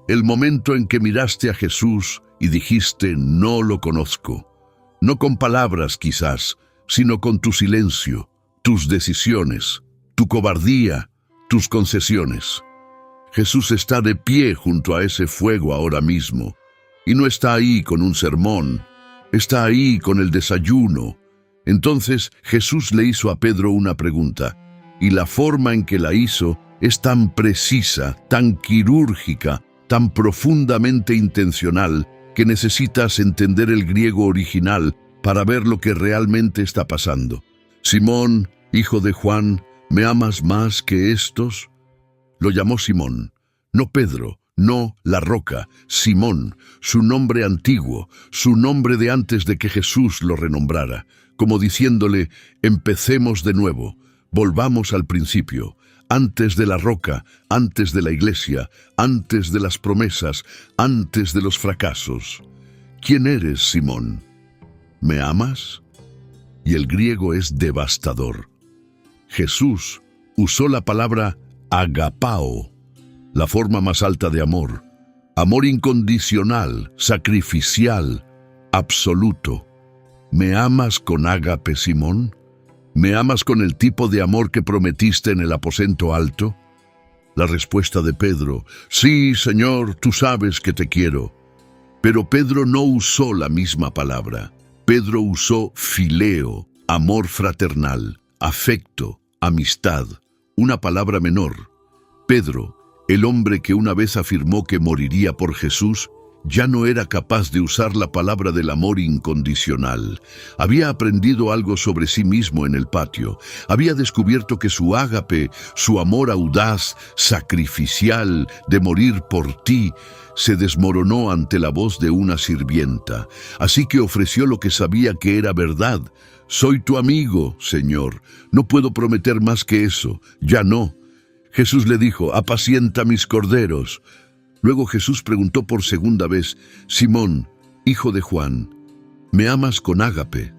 El momento en que miraste a Jesús y dijiste: no lo conozco. No con palabras quizás, sino con tu silencio, tus decisiones, tu cobardía, tus concesiones. Jesús está de pie junto a ese fuego ahora mismo, y no está ahí con un sermón, está ahí con el desayuno. Entonces Jesús le hizo a Pedro una pregunta, y la forma en que la hizo es tan precisa, tan quirúrgica, tan profundamente intencional, que necesitas entender el griego original para ver lo que realmente está pasando. Simón, hijo de Juan, ¿me amas más que estos? Lo llamó Simón, no Pedro, no la roca, Simón, su nombre antiguo, su nombre de antes de que Jesús lo renombrara, como diciéndole, empecemos de nuevo, volvamos al principio, antes de la roca, antes de la iglesia, antes de las promesas, antes de los fracasos. ¿Quién eres, Simón? ¿Me amas? Y el griego es devastador. Jesús usó la palabra agapao, la forma más alta de amor. Amor incondicional, sacrificial, absoluto. ¿Me amas con ágape, Simón? ¿Me amas con el tipo de amor que prometiste en el aposento alto? La respuesta de Pedro, sí, Señor, tú sabes que te quiero. Pero Pedro no usó la misma palabra. Pedro usó fileo, amor fraternal, afecto, amistad, una palabra menor. Pedro, el hombre que una vez afirmó que moriría por Jesús, ya no era capaz de usar la palabra del amor incondicional. Había aprendido algo sobre sí mismo en el patio. Había descubierto que su ágape, su amor audaz, sacrificial, de morir por ti, se desmoronó ante la voz de una sirvienta. Así que ofreció lo que sabía que era verdad. Soy tu amigo, Señor. No puedo prometer más que eso. Ya no. Jesús le dijo, apacienta mis corderos. Luego Jesús preguntó por segunda vez, Simón, hijo de Juan, ¿me amas con ágape?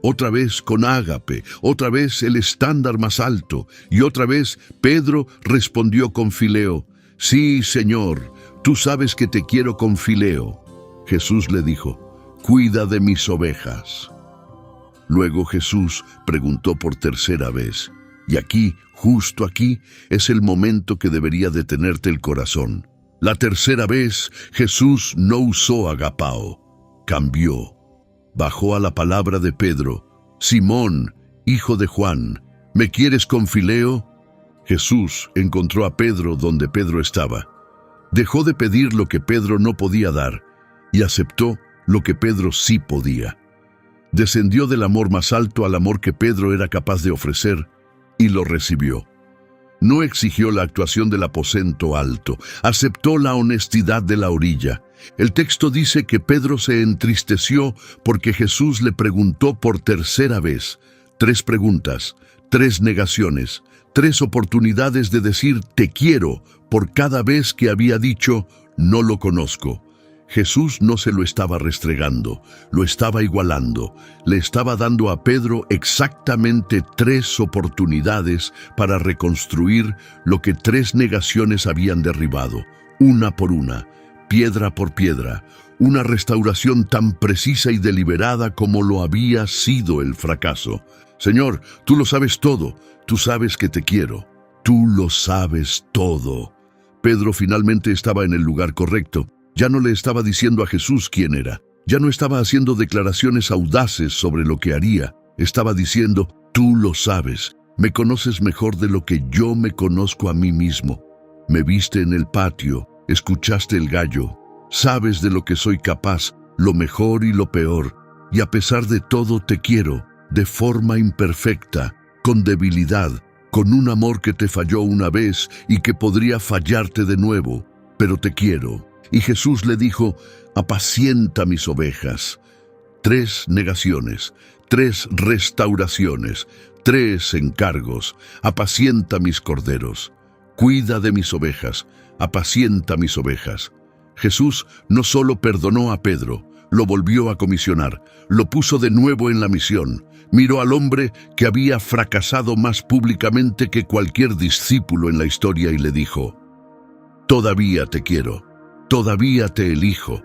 Otra vez con ágape, otra vez el estándar más alto, y otra vez Pedro respondió con fileo, sí, Señor, tú sabes que te quiero con fileo. Jesús le dijo, cuida de mis ovejas. Luego Jesús preguntó por tercera vez, y aquí, justo aquí, es el momento que debería detenerte el corazón. La tercera vez, Jesús no usó agapao, cambió. Bajó a la palabra de Pedro, Simón, hijo de Juan, ¿me quieres con fileo? Jesús encontró a Pedro donde Pedro estaba. Dejó de pedir lo que Pedro no podía dar y aceptó lo que Pedro sí podía. Descendió del amor más alto al amor que Pedro era capaz de ofrecer y lo recibió. No exigió la actuación del aposento alto, aceptó la honestidad de la orilla. El texto dice que Pedro se entristeció porque Jesús le preguntó por tercera vez. 3 preguntas, 3 negaciones, 3 oportunidades de decir te quiero por cada vez que había dicho no lo conozco. Jesús no se lo estaba restregando, lo estaba igualando. Le estaba dando a Pedro exactamente 3 oportunidades para reconstruir lo que 3 negaciones habían derribado, una por una, piedra por piedra, una restauración tan precisa y deliberada como lo había sido el fracaso. Señor, tú lo sabes todo, tú sabes que te quiero, tú lo sabes todo. Pedro finalmente estaba en el lugar correcto. Ya no le estaba diciendo a Jesús quién era. Ya no estaba haciendo declaraciones audaces sobre lo que haría. Estaba diciendo, tú lo sabes. Me conoces mejor de lo que yo me conozco a mí mismo. Me viste en el patio, escuchaste el gallo. Sabes de lo que soy capaz, lo mejor y lo peor. Y a pesar de todo te quiero, de forma imperfecta, con debilidad, con un amor que te falló una vez y que podría fallarte de nuevo, pero te quiero. Y Jesús le dijo, apacienta mis ovejas. 3 negaciones, 3 restauraciones, 3 encargos. Apacienta mis corderos. Cuida de mis ovejas. Apacienta mis ovejas. Jesús no solo perdonó a Pedro, lo volvió a comisionar, lo puso de nuevo en la misión. Miró al hombre que había fracasado más públicamente que cualquier discípulo en la historia y le dijo, todavía te quiero. Todavía te elijo,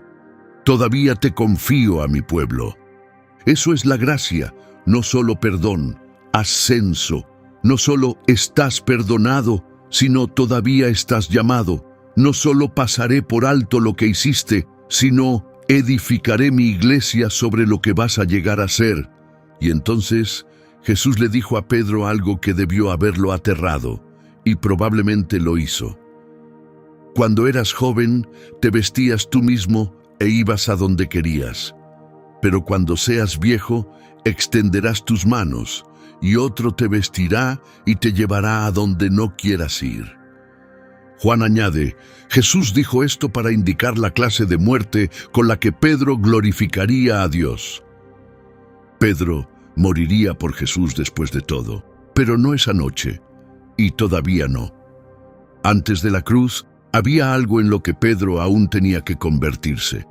todavía te confío a mi pueblo. Eso es la gracia, no solo perdón, ascenso. No solo estás perdonado, sino todavía estás llamado. No solo pasaré por alto lo que hiciste, sino edificaré mi iglesia sobre lo que vas a llegar a ser. Y entonces Jesús le dijo a Pedro algo que debió haberlo aterrado, y probablemente lo hizo. Cuando eras joven, te vestías tú mismo e ibas a donde querías. Pero cuando seas viejo, extenderás tus manos, y otro te vestirá y te llevará a donde no quieras ir. Juan añade, Jesús dijo esto para indicar la clase de muerte con la que Pedro glorificaría a Dios. Pedro moriría por Jesús después de todo, pero no esa noche, y todavía no. Antes de la cruz, había algo en lo que Pedro aún tenía que convertirse,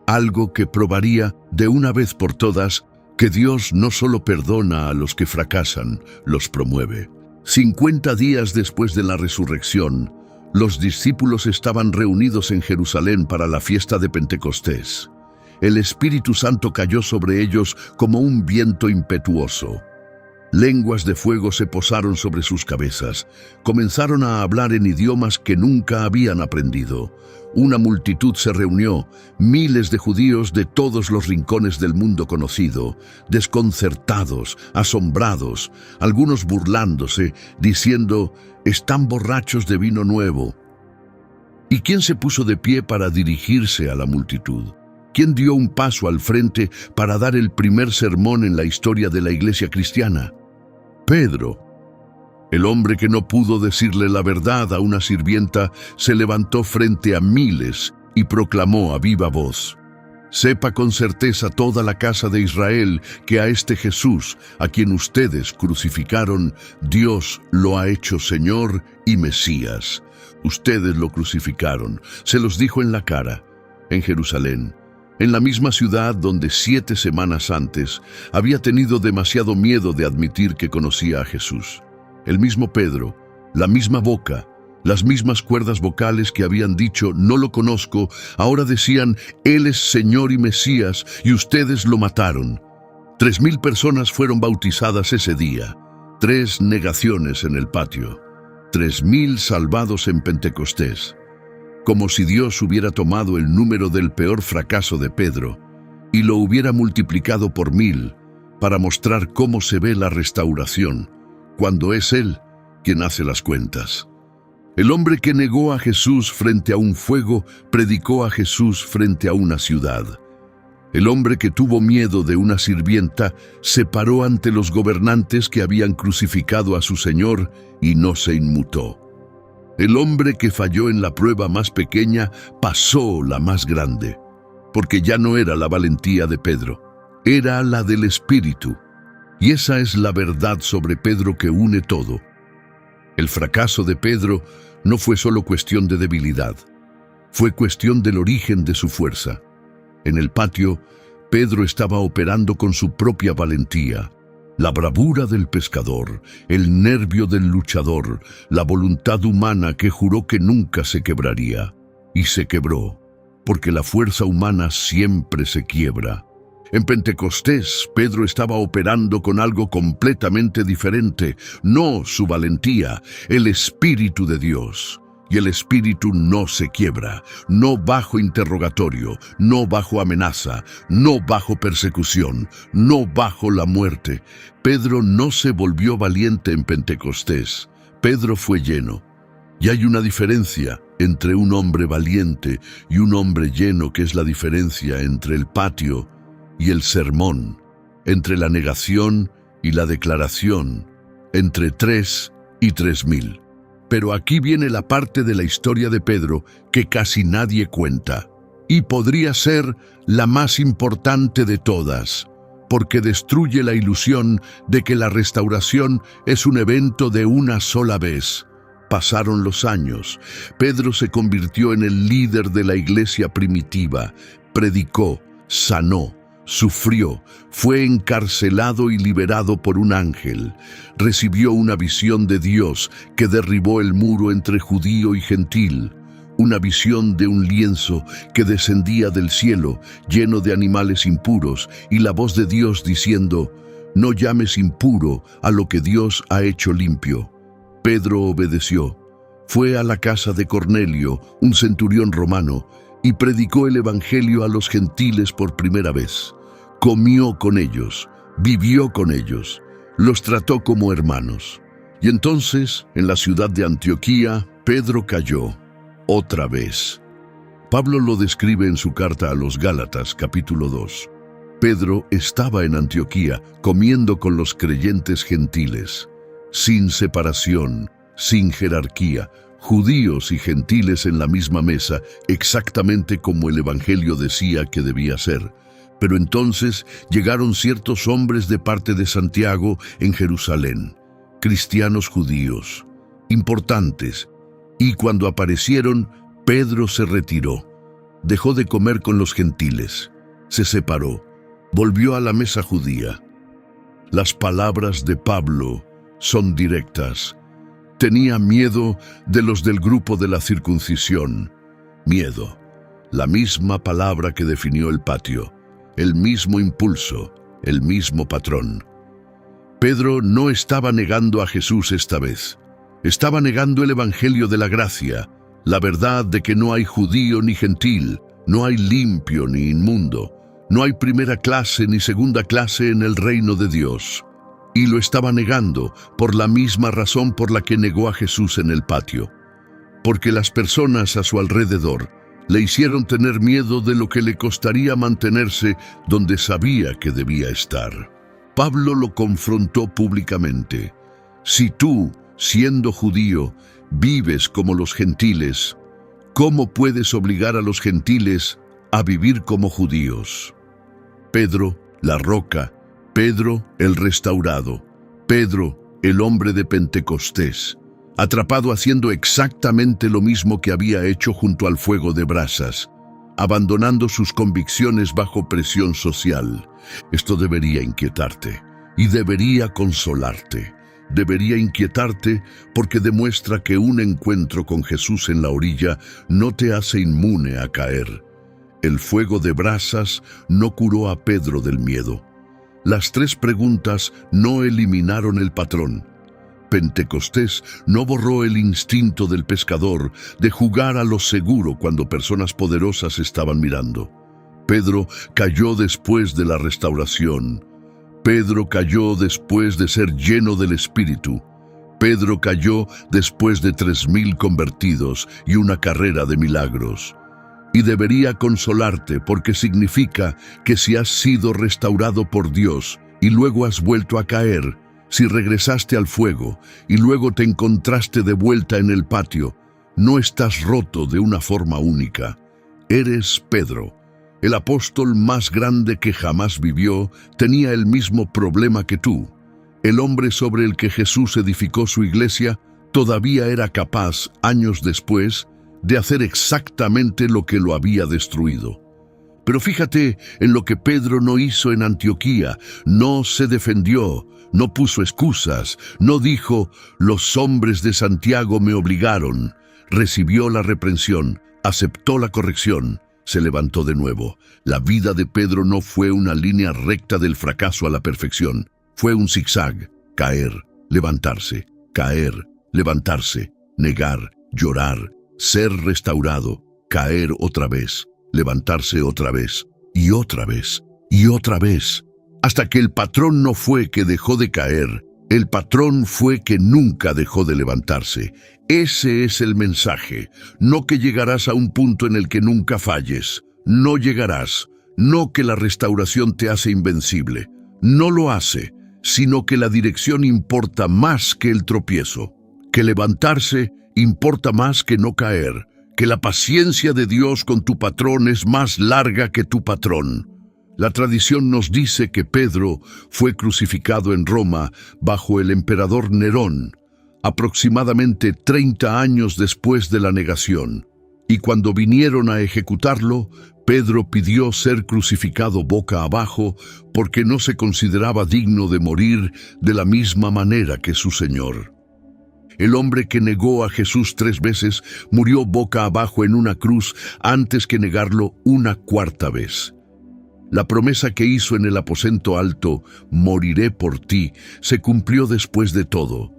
algo que probaría de una vez por todas que Dios no solo perdona a los que fracasan, los promueve. 50 días después de la resurrección, los discípulos estaban reunidos en Jerusalén para la fiesta de Pentecostés. El Espíritu Santo cayó sobre ellos como un viento impetuoso. Lenguas de fuego se posaron sobre sus cabezas. Comenzaron a hablar en idiomas que nunca habían aprendido. Una multitud se reunió, miles de judíos de todos los rincones del mundo conocido, desconcertados, asombrados, algunos burlándose, diciendo, «Están borrachos de vino nuevo». ¿Y quién se puso de pie para dirigirse a la multitud? ¿Quién dio un paso al frente para dar el primer sermón en la historia de la iglesia cristiana? Pedro. El hombre que no pudo decirle la verdad a una sirvienta se levantó frente a miles y proclamó a viva voz: «Sepa con certeza toda la casa de Israel que a este Jesús, a quien ustedes crucificaron, Dios lo ha hecho Señor y Mesías. Ustedes lo crucificaron», se los dijo en la cara, en Jerusalén, en la misma ciudad donde 7 semanas antes había tenido demasiado miedo de admitir que conocía a Jesús. El mismo Pedro, la misma boca, las mismas cuerdas vocales que habían dicho «no lo conozco», ahora decían «Él es Señor y Mesías» y ustedes lo mataron. 3,000 personas fueron bautizadas ese día. 3 negaciones en el patio. 3,000 salvados en Pentecostés. Como si Dios hubiera tomado el número del peor fracaso de Pedro y lo hubiera multiplicado por 1,000 para mostrar cómo se ve la restauración, cuando es Él quien hace las cuentas. El hombre que negó a Jesús frente a un fuego, predicó a Jesús frente a una ciudad. El hombre que tuvo miedo de una sirvienta, se paró ante los gobernantes que habían crucificado a su Señor y no se inmutó. El hombre que falló en la prueba más pequeña, pasó la más grande, porque ya no era la valentía de Pedro, era la del Espíritu. Y esa es la verdad sobre Pedro que une todo. El fracaso de Pedro no fue solo cuestión de debilidad, fue cuestión del origen de su fuerza. En el patio, Pedro estaba operando con su propia valentía, la bravura del pescador, el nervio del luchador, la voluntad humana que juró que nunca se quebraría. Y se quebró, porque la fuerza humana siempre se quiebra. En Pentecostés, Pedro estaba operando con algo completamente diferente, no su valentía, el Espíritu de Dios. Y el Espíritu no se quiebra, no bajo interrogatorio, no bajo amenaza, no bajo persecución, no bajo la muerte. Pedro no se volvió valiente en Pentecostés, Pedro fue lleno. Y hay una diferencia entre un hombre valiente y un hombre lleno, que es la diferencia entre el patio y el sermón, entre la negación y la declaración, entre 3 y 3,000. Pero aquí viene la parte de la historia de Pedro que casi nadie cuenta, y podría ser la más importante de todas, porque destruye la ilusión de que la restauración es un evento de una sola vez. Pasaron los años, Pedro se convirtió en el líder de la iglesia primitiva, predicó, sanó, sufrió, fue encarcelado y liberado por un ángel. Recibió una visión de Dios que derribó el muro entre judío y gentil. Una visión de un lienzo que descendía del cielo, lleno de animales impuros, y la voz de Dios diciendo: «No llames impuro a lo que Dios ha hecho limpio». Pedro obedeció. Fue a la casa de Cornelio, un centurión romano, y predicó el evangelio a los gentiles por primera vez. Comió con ellos, vivió con ellos, los trató como hermanos. Y entonces, en la ciudad de Antioquía, Pedro cayó, otra vez. Pablo lo describe en su carta a los Gálatas, capítulo 2. Pedro estaba en Antioquía, comiendo con los creyentes gentiles, sin separación, sin jerarquía, judíos y gentiles en la misma mesa, exactamente como el Evangelio decía que debía ser. Pero entonces llegaron ciertos hombres de parte de Santiago en Jerusalén, cristianos judíos, importantes, y cuando aparecieron, Pedro se retiró, dejó de comer con los gentiles, se separó, volvió a la mesa judía. Las palabras de Pablo son directas. Tenía miedo de los del grupo de la circuncisión. Miedo, la misma palabra que definió el patio, el mismo impulso, el mismo patrón. Pedro no estaba negando a Jesús esta vez. Estaba negando el Evangelio de la gracia, la verdad de que no hay judío ni gentil, no hay limpio ni inmundo, no hay primera clase ni segunda clase en el reino de Dios. Y lo estaba negando por la misma razón por la que negó a Jesús en el patio. Porque las personas a su alrededor le hicieron tener miedo de lo que le costaría mantenerse donde sabía que debía estar. Pablo lo confrontó públicamente. Si tú, siendo judío, vives como los gentiles, ¿cómo puedes obligar a los gentiles a vivir como judíos? Pedro, la roca, Pedro, el restaurado, Pedro, el hombre de Pentecostés, atrapado haciendo exactamente lo mismo que había hecho junto al fuego de brasas, abandonando sus convicciones bajo presión social. Esto debería inquietarte y debería consolarte. Debería inquietarte porque demuestra que un encuentro con Jesús en la orilla no te hace inmune a caer. El fuego de brasas no curó a Pedro del miedo. Las 3 preguntas no eliminaron el patrón. Pentecostés no borró el instinto del pescador de jugar a lo seguro cuando personas poderosas estaban mirando. Pedro cayó después de la restauración. Pedro cayó después de ser lleno del Espíritu. Pedro cayó después de 3,000 convertidos y una carrera de milagros. Y debería consolarte porque significa que si has sido restaurado por Dios y luego has vuelto a caer, si regresaste al fuego y luego te encontraste de vuelta en el patio, no estás roto de una forma única. Eres Pedro. El apóstol más grande que jamás vivió tenía el mismo problema que tú. El hombre sobre el que Jesús edificó su iglesia todavía era capaz, años después, de hacer exactamente lo que lo había destruido. Pero fíjate en lo que Pedro no hizo en Antioquía. No se defendió, no puso excusas, no dijo, los hombres de Santiago me obligaron. Recibió la reprensión, aceptó la corrección, se levantó de nuevo. La vida de Pedro no fue una línea recta del fracaso a la perfección. Fue un zigzag, caer, levantarse, negar, llorar, ser restaurado, caer otra vez, levantarse otra vez, y otra vez, y otra vez, hasta que el patrón no fue que dejó de caer, el patrón fue que nunca dejó de levantarse. Ese es el mensaje, no que llegarás a un punto en el que nunca falles, no llegarás, no que la restauración te hace invencible, no lo hace, sino que la dirección importa más que el tropiezo, que levantarse importa más que no caer, que la paciencia de Dios con tu patrón es más larga que tu patrón. La tradición nos dice que Pedro fue crucificado en Roma bajo el emperador Nerón, aproximadamente 30 años después de la negación. Y cuando vinieron a ejecutarlo, Pedro pidió ser crucificado boca abajo porque no se consideraba digno de morir de la misma manera que su Señor. El hombre que negó a Jesús 3 veces murió boca abajo en una cruz antes que negarlo una 4ª vez. La promesa que hizo en el aposento alto, moriré por ti, se cumplió después de todo.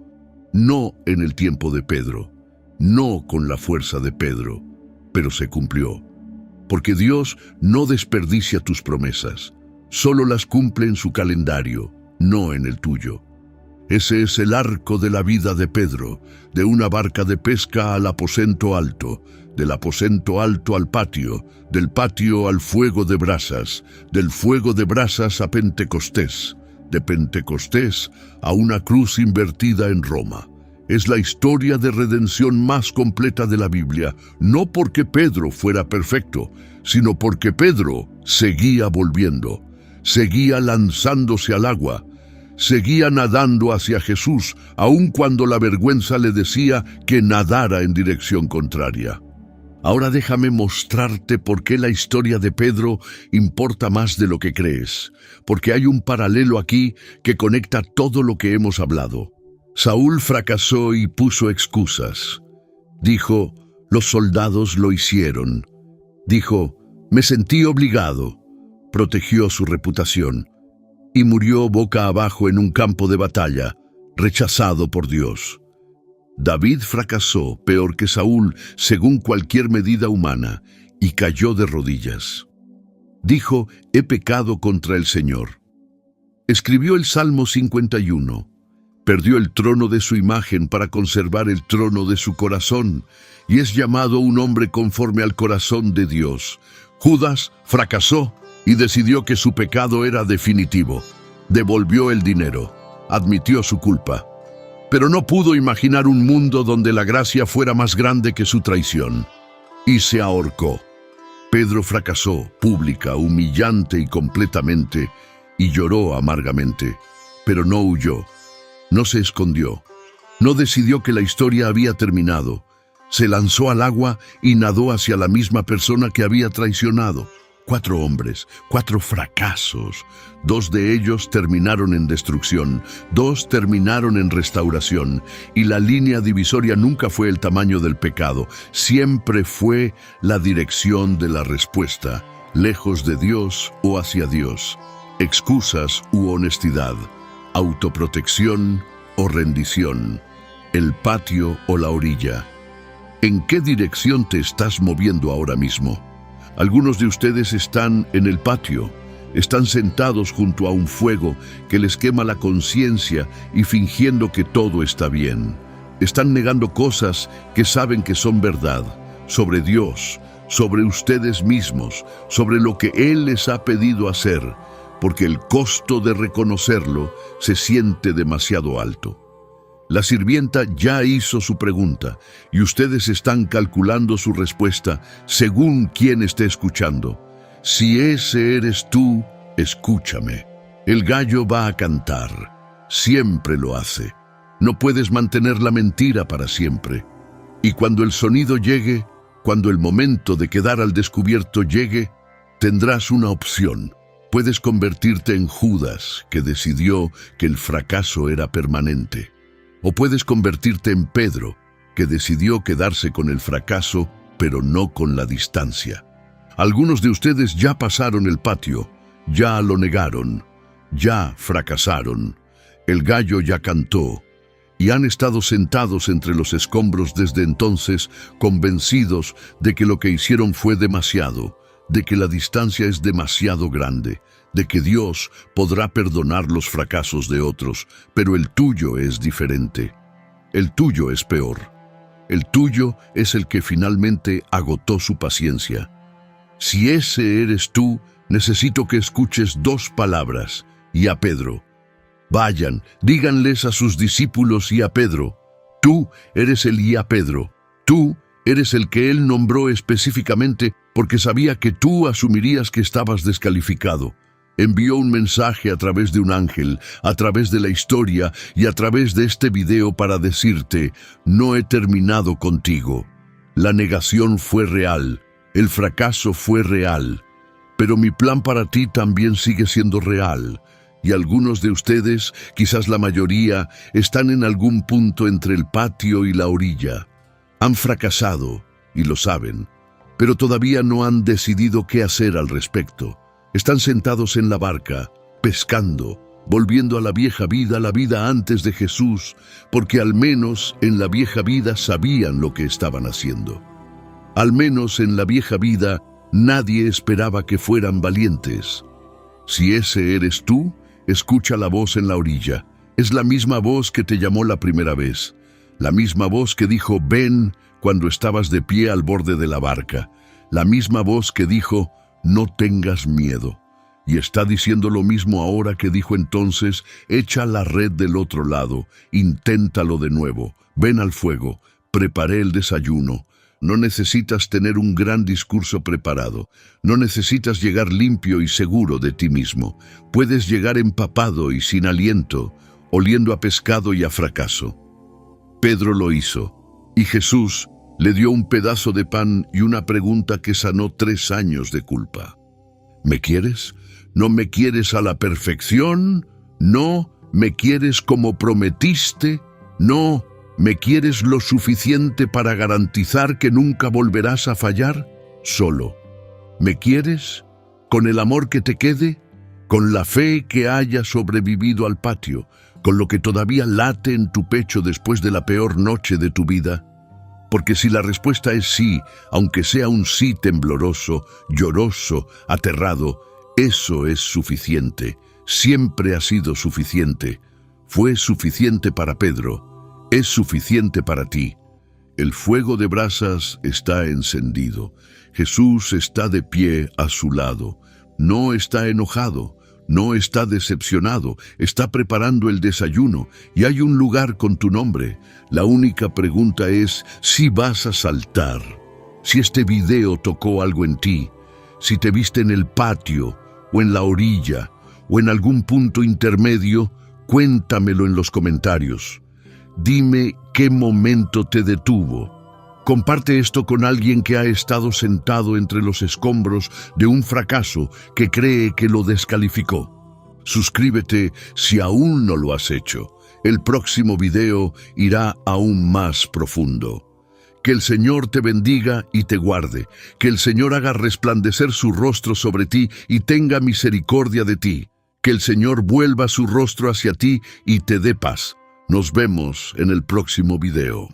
No en el tiempo de Pedro, no con la fuerza de Pedro, pero se cumplió. Porque Dios no desperdicia tus promesas, solo las cumple en su calendario, no en el tuyo. Ese es el arco de la vida de Pedro, de una barca de pesca al aposento alto, del aposento alto al patio, del patio al fuego de brasas, del fuego de brasas a Pentecostés, de Pentecostés a una cruz invertida en Roma. Es la historia de redención más completa de la Biblia, no porque Pedro fuera perfecto, sino porque Pedro seguía volviendo, seguía lanzándose al agua, seguía nadando hacia Jesús, aun cuando la vergüenza le decía que nadara en dirección contraria. Ahora déjame mostrarte por qué la historia de Pedro importa más de lo que crees, porque hay un paralelo aquí que conecta todo lo que hemos hablado. Saúl fracasó y puso excusas. Dijo, los soldados lo hicieron. Dijo, me sentí obligado. Protegió su reputación y murió boca abajo en un campo de batalla, rechazado por Dios. David fracasó peor que Saúl según cualquier medida humana y cayó de rodillas. Dijo, he pecado contra el Señor. Escribió el Salmo 51. Perdió el trono de su imagen para conservar el trono de su corazón y es llamado un hombre conforme al corazón de Dios. Judas fracasó y decidió que su pecado era definitivo. Devolvió el dinero, admitió su culpa. Pero no pudo imaginar un mundo donde la gracia fuera más grande que su traición. Y se ahorcó. Pedro fracasó, pública, humillante y completamente, y lloró amargamente. Pero no huyó, no se escondió, no decidió que la historia había terminado. Se lanzó al agua y nadó hacia la misma persona que había traicionado. 4 hombres, 4 fracasos. 2 de ellos terminaron en destrucción, 2 terminaron en restauración. Y la línea divisoria nunca fue el tamaño del pecado, siempre fue la dirección de la respuesta, lejos de Dios o hacia Dios, excusas u honestidad, autoprotección o rendición, el patio o la orilla. ¿En qué dirección te estás moviendo ahora mismo? Algunos de ustedes están en el patio, están sentados junto a un fuego que les quema la conciencia y fingiendo que todo está bien. Están negando cosas que saben que son verdad, sobre Dios, sobre ustedes mismos, sobre lo que Él les ha pedido hacer, porque el costo de reconocerlo se siente demasiado alto. La sirvienta ya hizo su pregunta y ustedes están calculando su respuesta según quien esté escuchando. Si ese eres tú, escúchame. El gallo va a cantar. Siempre lo hace. No puedes mantener la mentira para siempre. Y cuando el sonido llegue, cuando el momento de quedar al descubierto llegue, tendrás una opción. Puedes convertirte en Judas, que decidió que el fracaso era permanente. O puedes convertirte en Pedro, que decidió quedarse con el fracaso, pero no con la distancia. Algunos de ustedes ya pasaron el patio, ya lo negaron, ya fracasaron. El gallo ya cantó, y han estado sentados entre los escombros desde entonces, convencidos de que lo que hicieron fue demasiado, de que la distancia es demasiado grande, de que Dios podrá perdonar los fracasos de otros, pero el tuyo es diferente. El tuyo es peor. El tuyo es el que finalmente agotó su paciencia. Si ese eres tú, necesito que escuches 2 palabras, y a Pedro. Vayan, díganles a sus discípulos y a Pedro. Tú eres el y a Pedro. Tú eres el que él nombró específicamente porque sabía que tú asumirías que estabas descalificado. Envió un mensaje a través de un ángel, a través de la historia y a través de este video para decirte, no he terminado contigo. La negación fue real, el fracaso fue real, pero mi plan para ti también sigue siendo real. Y algunos de ustedes, quizás la mayoría, están en algún punto entre el patio y la orilla. Han fracasado, y lo saben, pero todavía no han decidido qué hacer al respecto. Están sentados en la barca, pescando, volviendo a la vieja vida, la vida antes de Jesús, porque al menos en la vieja vida sabían lo que estaban haciendo. Al menos en la vieja vida nadie esperaba que fueran valientes. Si ese eres tú, escucha la voz en la orilla. Es la misma voz que te llamó la primera vez, la misma voz que dijo ven cuando estabas de pie al borde de la barca, la misma voz que dijo no tengas miedo. Y está diciendo lo mismo ahora que dijo entonces, echa la red del otro lado, inténtalo de nuevo, Ven al fuego, preparé el desayuno. No necesitas tener un gran discurso preparado. No necesitas llegar limpio y seguro de ti mismo. Puedes llegar empapado y sin aliento, oliendo a pescado y a fracaso. Pedro lo hizo, y Jesús le dio un pedazo de pan y una pregunta que sanó 3 años de culpa. ¿Me quieres? ¿No me quieres a la perfección? ¿No me quieres como prometiste? ¿No me quieres lo suficiente para garantizar que nunca volverás a fallar? Solo. ¿Me quieres? ¿Con el amor que te quede? ¿Con la fe que haya sobrevivido al patio? ¿Con lo que todavía late en tu pecho después de la peor noche de tu vida? Porque si la respuesta es sí, aunque sea un sí tembloroso, lloroso, aterrado, eso es suficiente. Siempre ha sido suficiente. Fue suficiente para Pedro. Es suficiente para ti. El fuego de brasas está encendido. Jesús está de pie a su lado. No está enojado. No está decepcionado, está preparando el desayuno y hay un lugar con tu nombre. La única pregunta es si vas a saltar, si este video tocó algo en ti, si te viste en el patio o en la orilla o en algún punto intermedio, cuéntamelo en los comentarios. Dime qué momento te detuvo. Comparte esto con alguien que ha estado sentado entre los escombros de un fracaso que cree que lo descalificó. Suscríbete si aún no lo has hecho. El próximo video irá aún más profundo. Que el Señor te bendiga y te guarde. Que el Señor haga resplandecer su rostro sobre ti y tenga misericordia de ti. Que el Señor vuelva su rostro hacia ti y te dé paz. Nos vemos en el próximo video.